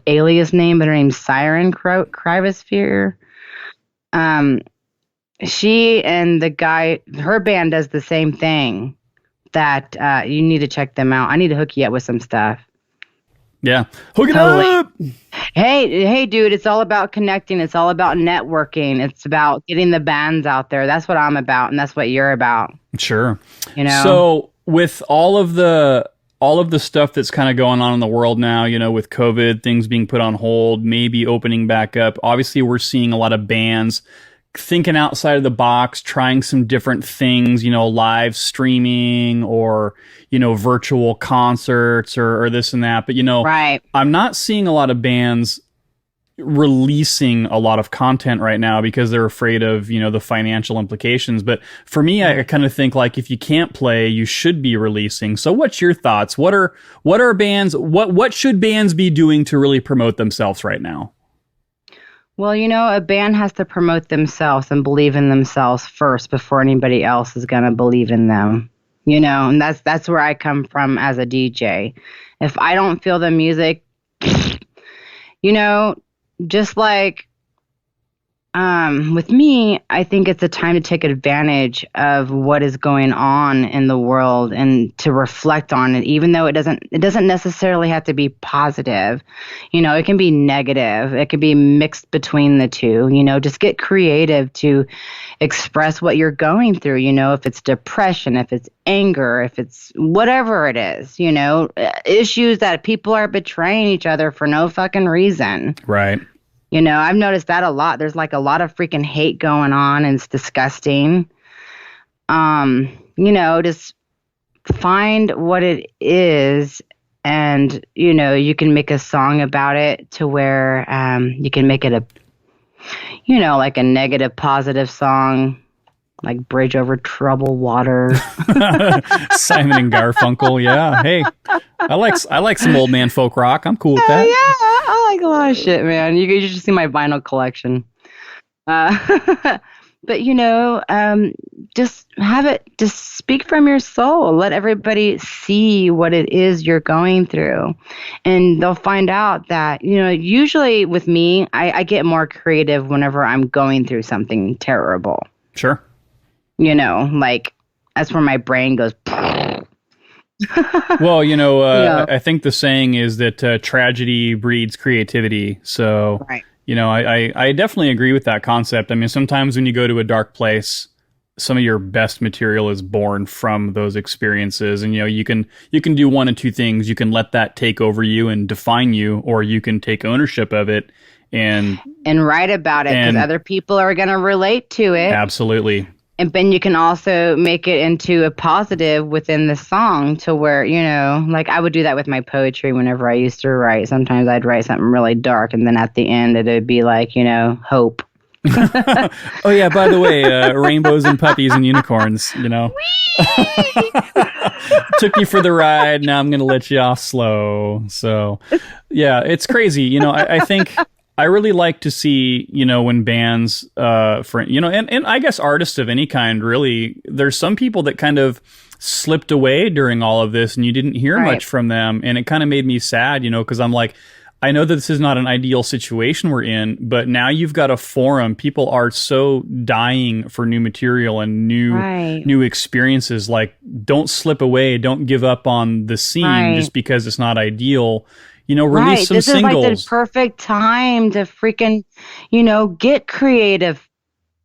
[SPEAKER 1] alias name, but her name's Siren Cryosphere. She and the guy, her band does the same thing. That you need to check them out. I need to hook you up with some stuff.
[SPEAKER 2] Yeah, hook it up.
[SPEAKER 1] Hey, dude! It's all about connecting. It's all about networking. It's about getting the bands out there. That's what I'm about, and that's what you're about.
[SPEAKER 2] Sure. So with all of the stuff that's kind of going on in the world now, with COVID, things being put on hold, maybe opening back up. Obviously, we're seeing a lot of bands thinking outside of the box, trying some different things, live streaming or, virtual concerts or this and that. But,
[SPEAKER 1] right.
[SPEAKER 2] I'm not seeing a lot of bands releasing a lot of content right now because they're afraid of, the financial implications. But for me, I kind of think like if you can't play, you should be releasing. So what's your thoughts? What should bands be doing to really promote themselves right now?
[SPEAKER 1] Well, a band has to promote themselves and believe in themselves first before anybody else is going to believe in them, and that's where I come from as a DJ. If I don't feel the music, just like with me, I think it's a time to take advantage of what is going on in the world and to reflect on it, even though it doesn't necessarily have to be positive. It can be negative. It can be mixed between the two. Just get creative to express what you're going through. If it's depression, if it's anger, if it's whatever it is, issues that people are betraying each other for no fucking reason.
[SPEAKER 2] Right.
[SPEAKER 1] I've noticed that a lot. There's like a lot of freaking hate going on, and it's disgusting. Just find what it is, and you can make a song about it to where you can make it like a negative positive song, like Bridge Over Troubled Water.
[SPEAKER 2] Simon and Garfunkel. Yeah. Hey, I like some old man folk rock. I'm cool with that.
[SPEAKER 1] Yeah, I like a lot of shit, man. You should see my vinyl collection. But just speak from your soul. Let everybody see what it is you're going through, and they'll find out that usually with me, I get more creative whenever I'm going through something terrible.
[SPEAKER 2] Sure.
[SPEAKER 1] Like that's where my brain goes.
[SPEAKER 2] Well, I think the saying is that tragedy breeds creativity. So,
[SPEAKER 1] right.
[SPEAKER 2] I definitely agree with that concept. I mean, sometimes when you go to a dark place, some of your best material is born from those experiences. And, you can do one of two things. You can let that take over you and define you, or you can take ownership of it and
[SPEAKER 1] write about it, because other people are going to relate to it.
[SPEAKER 2] Absolutely.
[SPEAKER 1] And then you can also make it into a positive within the song to where, like I would do that with my poetry whenever I used to write. Sometimes I'd write something really dark, and then at the end it would be like, hope.
[SPEAKER 2] Oh, yeah, by the way, rainbows and puppies and unicorns, Took you for the ride. Now I'm going to let you off slow. So, yeah, it's crazy. I think I really like to see, when bands, and I guess artists of any kind, really, there's some people that kind of slipped away during all of this and you didn't hear much from them. And it kind of made me sad, because I'm like, I know that this is not an ideal situation we're in, but now you've got a forum. People are so dying for new material and new experiences. Like, don't slip away. Don't give up on the scene just because it's not ideal. You know, release some singles.
[SPEAKER 1] This is like the perfect time to freaking, get creative.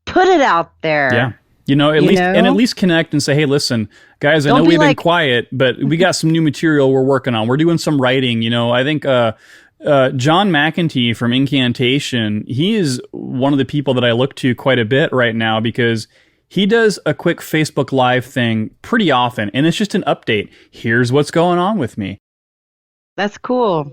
[SPEAKER 1] Put it out there.
[SPEAKER 2] Yeah. At least connect and say, hey, listen, guys, I know we've been quiet, but we got some new material we're working on. We're doing some writing. I think John McEntee from Incantation, he is one of the people that I look to quite a bit right now because he does a quick Facebook Live thing pretty often, and it's just an update. Here's what's going on with me.
[SPEAKER 1] That's cool.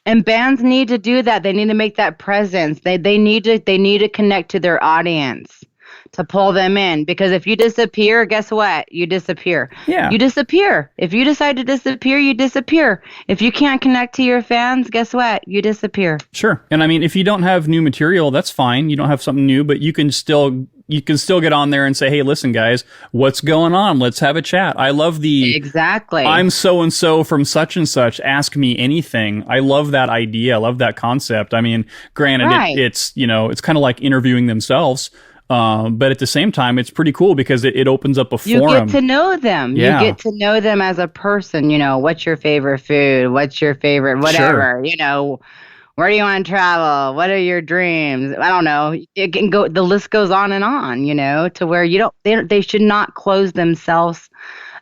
[SPEAKER 1] And bands need to do that. They need to make that presence. They need to connect to their audience to pull them in, because if you disappear, guess what? You disappear.
[SPEAKER 2] Yeah.
[SPEAKER 1] You disappear. If you decide to disappear, you disappear. If you can't connect to your fans, guess what? You disappear.
[SPEAKER 2] Sure. And I mean, if you don't have new material, that's fine. You don't have something new, but you can still get on there and say, hey, listen, guys, what's going on? Let's have a chat. I love
[SPEAKER 1] Exactly.
[SPEAKER 2] I'm so-and-so from such and such. Ask me anything. I love that idea. I love that concept. I mean, granted, it's kind of like interviewing themselves. But at the same time, it's pretty cool because it opens up a forum.
[SPEAKER 1] You get to know them.
[SPEAKER 2] Yeah.
[SPEAKER 1] You get to know them as a person. What's your favorite food? What's your favorite whatever?
[SPEAKER 2] Sure.
[SPEAKER 1] Where do you want to travel? What are your dreams? I don't know. It can go. The list goes on and on. To where they should not close themselves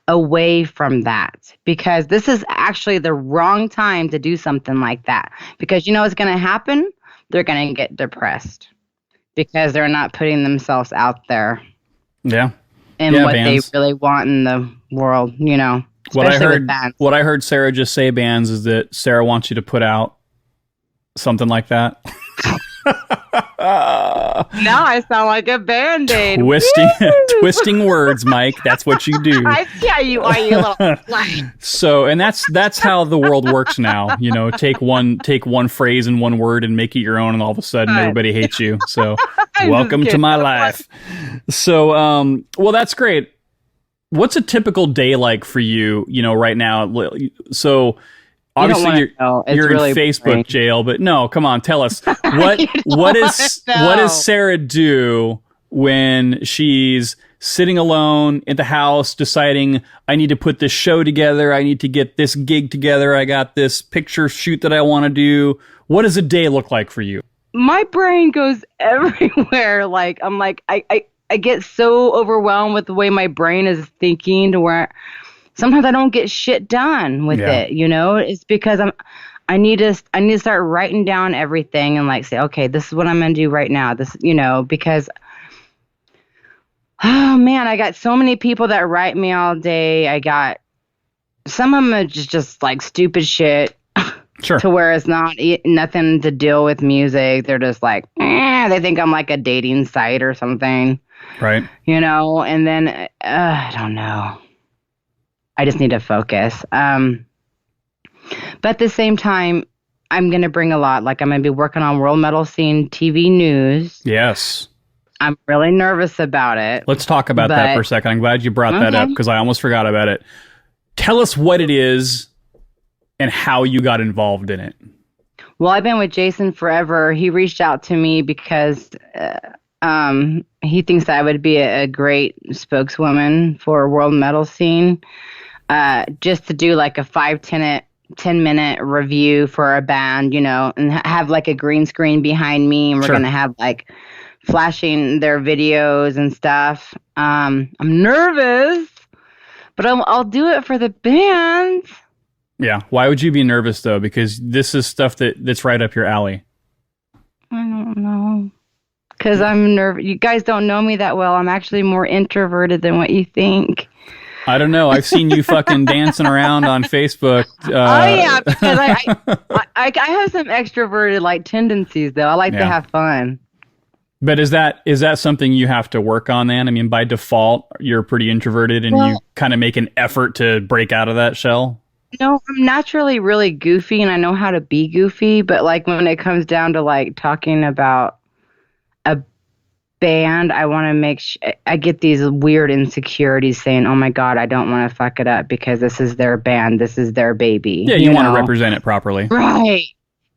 [SPEAKER 1] away from that, because this is actually the wrong time to do something like that. Because what's going to happen? They're going to get depressed. Because they're not putting themselves out there.
[SPEAKER 2] Yeah.
[SPEAKER 1] And what bands. They really want in the world, especially with bands.
[SPEAKER 2] What I heard Sarah just say, bands, is that Sarah wants you to put out something like that.
[SPEAKER 1] Now I sound like a Band-Aid.
[SPEAKER 2] Twisting words, Mike. That's what you do.
[SPEAKER 1] I see you are, you little slut.
[SPEAKER 2] So, and that's how the world works now. Take one phrase and one word and make it your own, and all of a sudden everybody hates you. So, welcome to my life. So, well, that's great. What's a typical day like for you? Right now. So. Obviously, you're really in Facebook boring. Jail, but no, come on, tell us what does Sara do when she's sitting alone at the house, deciding I need to put this show together, I need to get this gig together, I got this picture shoot that I want to do. What does a day look like for you?
[SPEAKER 1] My brain goes everywhere. I get so overwhelmed with the way my brain is thinking to where. Sometimes I don't get shit done with it, It's because I need to start writing down everything and say, okay, this is what I'm going to do right now. This, because, oh man, I got so many people that write me all day. I got, some of them are just like stupid shit.
[SPEAKER 2] Sure.
[SPEAKER 1] To where it's nothing to deal with music. They're just like, they think I'm like a dating site or something.
[SPEAKER 2] Right.
[SPEAKER 1] And then, I don't know. I just need to focus. But at the same time, I'm going to bring a lot. I'm going to be working on World Metal Scene TV news.
[SPEAKER 2] Yes.
[SPEAKER 1] I'm really nervous about it.
[SPEAKER 2] Let's talk about that for a second. I'm glad you brought that up because I almost forgot about it. Tell us what it is and how you got involved in it.
[SPEAKER 1] Well, I've been with Jason forever. He reached out to me because he thinks that I would be a great spokeswoman for World Metal Scene. Just to do a 10-minute review for a band, and have a green screen behind me, and we're going to have flashing their videos and stuff. I'm nervous, but I'll do it for the band.
[SPEAKER 2] Yeah. Why would you be nervous though? Because this is stuff that's right up your alley.
[SPEAKER 1] I don't know. Because I'm nervous. You guys don't know me that well. I'm actually more introverted than what you think.
[SPEAKER 2] I don't know. I've seen you fucking dancing around on Facebook.
[SPEAKER 1] Oh yeah, because I have some extroverted tendencies though. I like to have fun.
[SPEAKER 2] But is that something you have to work on then? I mean, by default, you're pretty introverted and you kind of make an effort to break out of that shell?
[SPEAKER 1] No, I'm naturally really goofy and I know how to be goofy. But when it comes down to talking about a band, I want to make I get these weird insecurities saying, oh my God, I don't want to fuck it up because this is their band. This is their baby.
[SPEAKER 2] Yeah, you want to represent it properly.
[SPEAKER 1] Right.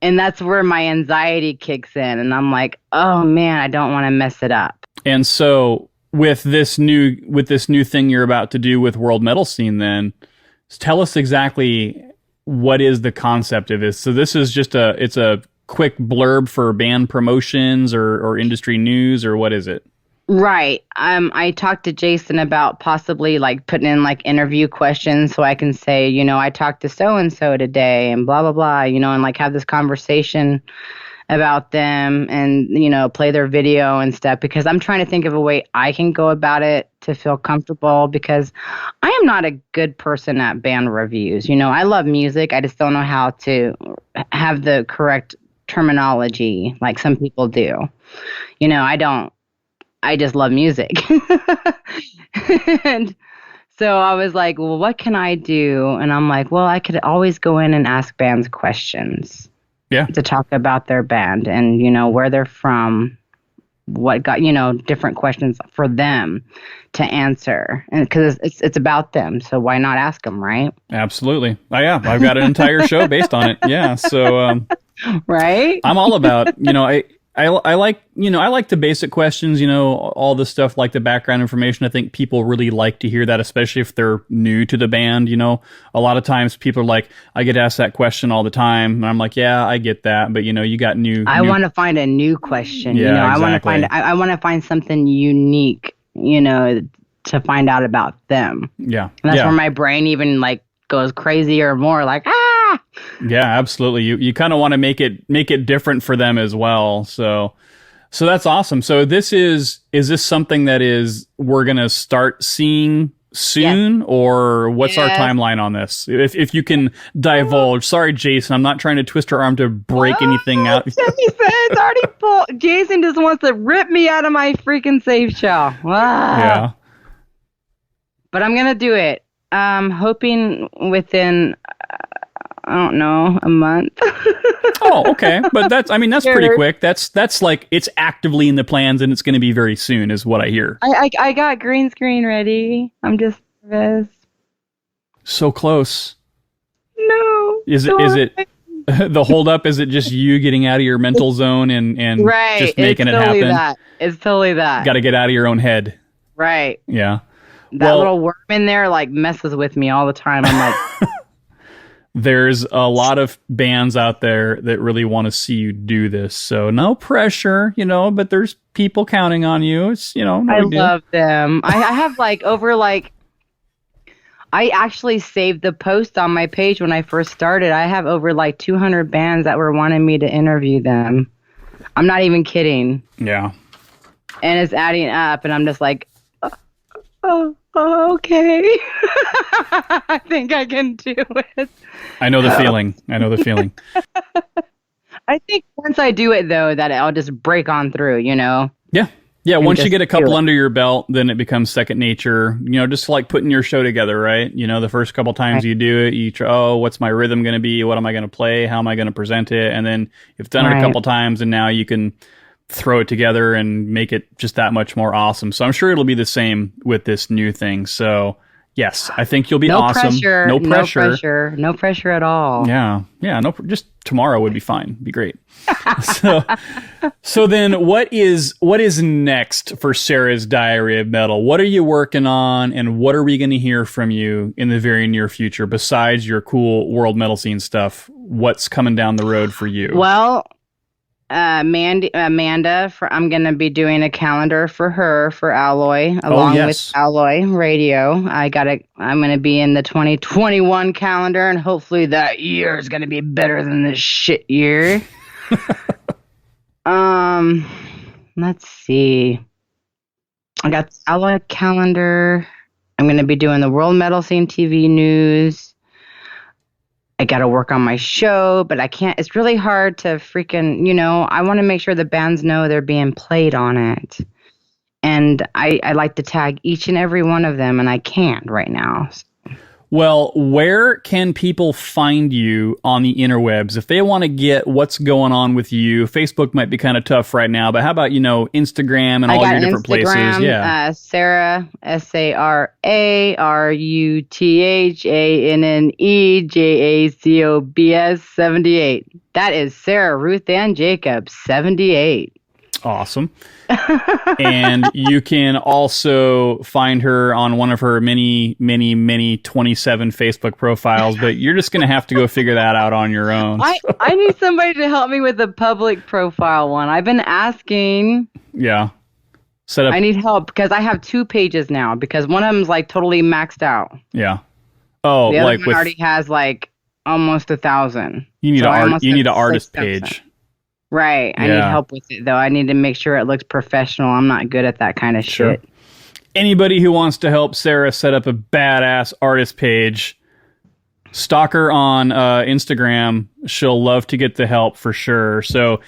[SPEAKER 1] And that's where my anxiety kicks in. And I'm like, oh man, I don't want to mess it up.
[SPEAKER 2] And so with this new thing you're about to do with World Metal Scene, then tell us exactly what is the concept of this. So this is just it's a quick blurb for band promotions or industry news, or what is it?
[SPEAKER 1] Right. I talked to Jason about possibly like putting in like interview questions so I can say, I talked to so and so today and blah blah blah, and like have this conversation about them and play their video and stuff, because I'm trying to think of a way I can go about it to feel comfortable, because I am not a good person at band reviews. I love music. I just don't know how to have the correct terminology like some people do. I don't. I just love music. And so I was like, well, what can I do? And I'm like, well, I could always go in and ask bands questions.
[SPEAKER 2] Yeah.
[SPEAKER 1] To talk about their band and, where they're from, what got, different questions for them to answer. And because it's about them. So why not ask them, right?
[SPEAKER 2] Absolutely. Oh, yeah. I've got an entire show based on it. Yeah. So,
[SPEAKER 1] right.
[SPEAKER 2] I'm all about, I like, I like the basic questions, all the stuff like the background information. I think people really like to hear that, especially if they're new to the band. A lot of times people are like, I get asked that question all the time. And I'm like, yeah, I get that. But, you got
[SPEAKER 1] I want to find a new question.
[SPEAKER 2] Yeah,
[SPEAKER 1] exactly. I want to find something unique, to find out about them.
[SPEAKER 2] Yeah.
[SPEAKER 1] And that's where my brain even like goes crazy or more like, ah.
[SPEAKER 2] Yeah, absolutely. You kind of want to make it different for them as well. So that's awesome. So is this something that we're going to start seeing soon, or what's our timeline on this? If you can divulge. Sorry, Jason, I'm not trying to twist her arm to break anything out.
[SPEAKER 1] He said it's already full. Jason just wants to rip me out of my freaking safe shell.
[SPEAKER 2] Yeah.
[SPEAKER 1] But I'm going to do it. Hoping within, I don't know, a month.
[SPEAKER 2] Oh, okay. But that's pretty quick. That's like, it's actively in the plans and it's going to be very soon is what I hear.
[SPEAKER 1] I got green screen ready. I'm just nervous.
[SPEAKER 2] So close.
[SPEAKER 1] No.
[SPEAKER 2] Is it the holdup? Is it just you getting out of your mental zone and
[SPEAKER 1] right,
[SPEAKER 2] just making it happen?
[SPEAKER 1] It's totally that.
[SPEAKER 2] Got to get out of your own head.
[SPEAKER 1] Right.
[SPEAKER 2] Yeah.
[SPEAKER 1] That little worm in there like messes with me all the time. I'm like,
[SPEAKER 2] there's a lot of bands out there that really want to see you do this. So no pressure, but there's people counting on you. It's, no
[SPEAKER 1] I
[SPEAKER 2] big deal.
[SPEAKER 1] love them. I have I actually saved the post on my page when I first started. I have over 200 bands that were wanting me to interview them. I'm not even kidding.
[SPEAKER 2] Yeah.
[SPEAKER 1] And it's adding up and I'm just like, oh, okay. I think I can do it.
[SPEAKER 2] I know the feeling.
[SPEAKER 1] I think once I do it, though, that I'll just break on through, Yeah.
[SPEAKER 2] Yeah, once you get a couple under your belt, then it becomes second nature. Just like putting your show together, right? The first couple times you do it, you try, what's my rhythm going to be? What am I going to play? How am I going to present it? And then you've done it a couple times, and now you can throw it together and make it just that much more awesome. So I'm sure it'll be the same with this new thing. So yes, I think you'll be awesome. No pressure.
[SPEAKER 1] No pressure at all.
[SPEAKER 2] Yeah. Just tomorrow would be fine. Be great. So then what is next for Sarah's Diary of Metal? What are you working on, and what are we going to hear from you in the very near future besides your cool World Metal Scene stuff? What's coming down the road for you?
[SPEAKER 1] Well, Amanda, I'm going to be doing a calendar for her for Alloy, along with Alloy Radio. I'm going to be in the 2021 calendar, and hopefully that year is going to be better than this shit year. Let's see. I got Alloy calendar. I'm going to be doing the World Metal Scene TV news. I got to work on my show, but I can't. It's really hard to freaking, I want to make sure the bands know they're being played on it. And I like to tag each and every one of them, and I can't right now.
[SPEAKER 2] Well, where can people find you on the interwebs? If they want to get what's going on with you, Facebook might be kind of tough right now, but how about, Instagram and all your different places? Yeah.
[SPEAKER 1] Sarah, SarahRuthannejacobs 78. That is Sarah Ruth Ann Jacobs 78.
[SPEAKER 2] Awesome. And you can also find her on one of her many 27 Facebook profiles, but you're just going to have to go figure that out on your own.
[SPEAKER 1] I need somebody to help me with the public profile one. I've been asking.
[SPEAKER 2] Yeah. I
[SPEAKER 1] need help because I have 2 pages now because one of them's like totally maxed out.
[SPEAKER 2] Yeah. Oh,
[SPEAKER 1] the other one already has like almost 1,000.
[SPEAKER 2] You need an artist page.
[SPEAKER 1] Right. I need help with it, though. I need to make sure it looks professional. I'm not good at that kind of shit.
[SPEAKER 2] Anybody who wants to help Sarah set up a badass artist page, stalk her on Instagram. She'll love to get the help for sure. So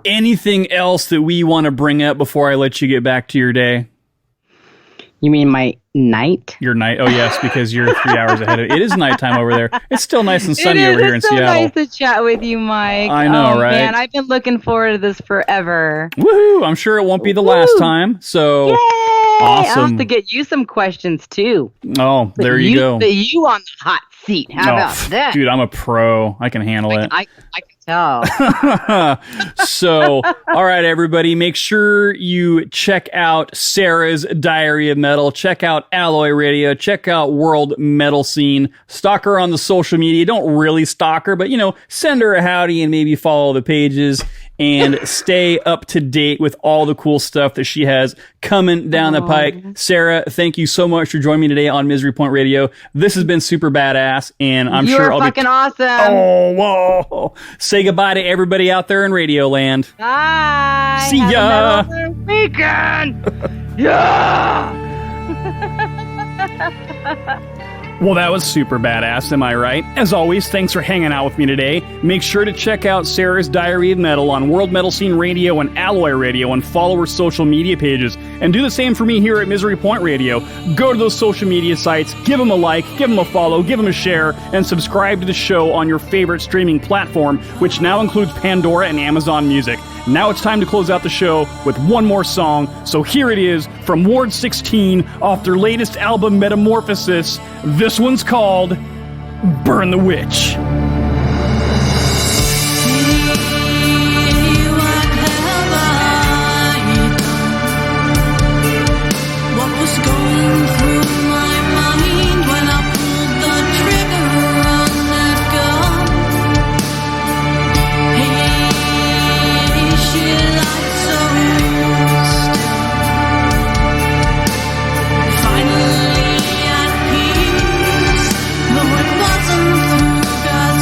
[SPEAKER 2] anything else that we want to bring up before I let you get back to your day?
[SPEAKER 1] You mean my night?
[SPEAKER 2] Your night? Oh, yes, because you're 3 hours ahead of it. It is nighttime over there. It's still nice and sunny over here in Seattle.
[SPEAKER 1] It's so nice to chat with you, Mike.
[SPEAKER 2] I know, right?
[SPEAKER 1] Man, I've been looking forward to this forever.
[SPEAKER 2] Woohoo! I'm sure it won't be the last time. So,
[SPEAKER 1] yay!
[SPEAKER 2] Awesome.
[SPEAKER 1] I'll have to get you some questions, too.
[SPEAKER 2] Oh, there you go.
[SPEAKER 1] Put you on the hot seat. How about that?
[SPEAKER 2] Dude, I'm a pro. I can handle it.
[SPEAKER 1] I can tell.
[SPEAKER 2] So, all right, everybody, make sure you check out Sarah's Diary of Metal. Check out Alloy Radio. Check out World Metal Scene. Stalk her on the social media. Don't really stalk her, but, send her a howdy and maybe follow the pages and stay up to date with all the cool stuff that she has coming down the pike. Sarah, thank you so much for joining me today on Misery Point Radio. This has been super badass, and I'm sure I'll be
[SPEAKER 1] fucking awesome.
[SPEAKER 2] Oh, whoa! Say goodbye to everybody out there in Radio Land.
[SPEAKER 1] Bye.
[SPEAKER 2] See ya.
[SPEAKER 1] Have a weekend. Yeah.
[SPEAKER 2] Well, that was super badass, am I right? As always, thanks for hanging out with me today. Make sure to check out Sarah's Diary of Metal on World Metal Scene Radio and Alloy Radio and follow her social media pages. And do the same for me here at Misery Point Radio. Go to those social media sites, give them a like, give them a follow, give them a share, and subscribe to the show on your favorite streaming platform, which now includes Pandora and Amazon Music. Now it's time to close out the show with one more song, so here it is from Ward 16 off their latest album Metamorphosis. This one's called Burn the Witch.
[SPEAKER 3] Finally at peace, though it wasn't through God's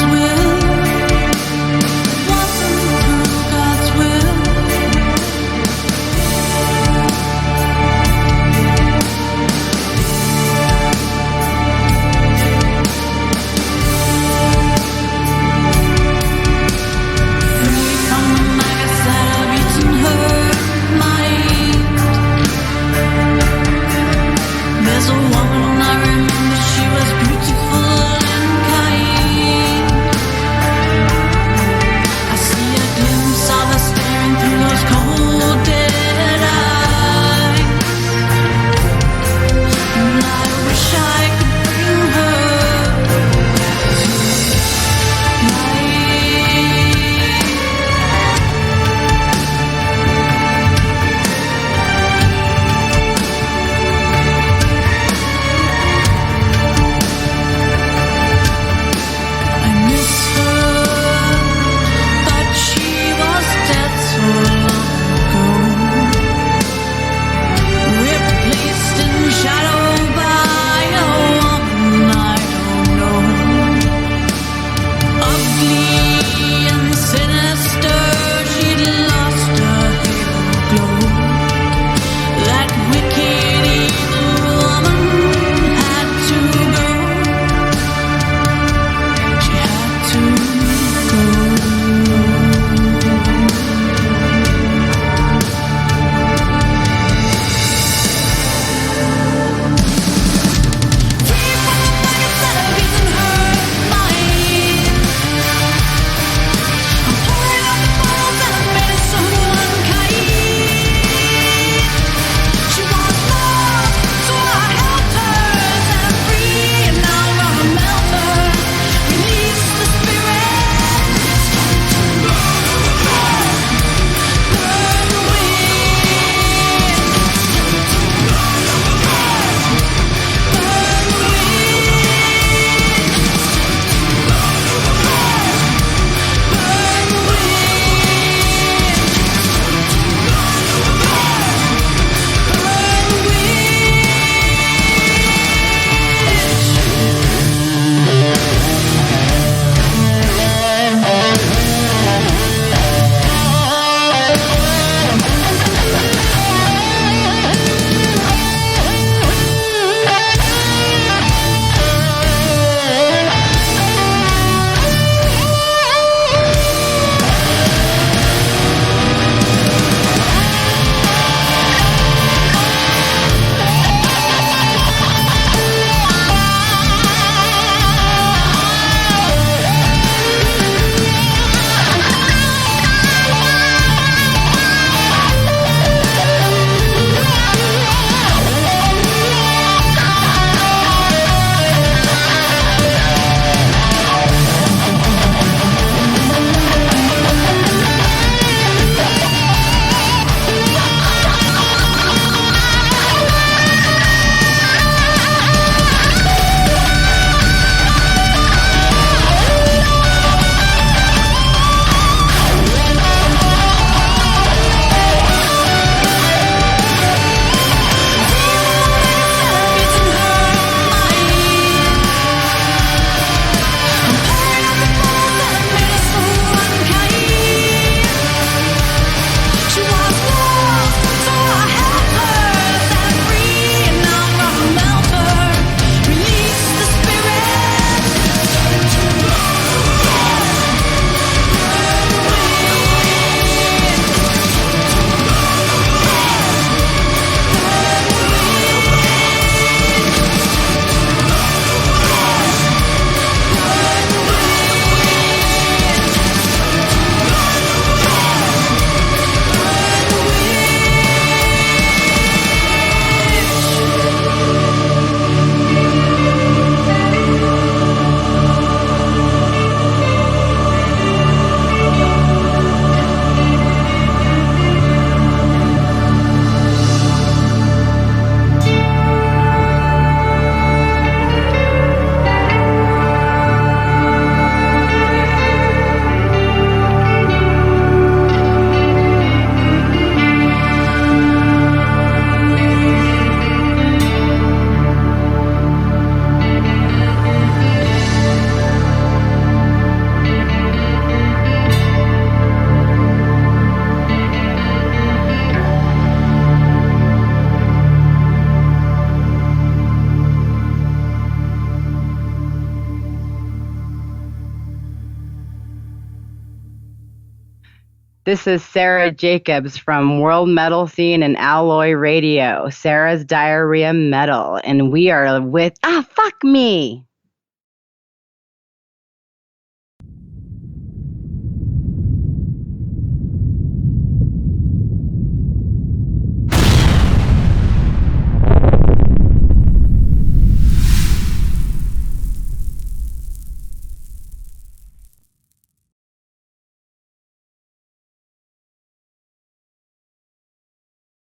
[SPEAKER 1] This is Sarah Jacobs from World Metal Scene and Alloy Radio, Sarah's Diarrhea Metal, and we are with, fuck me.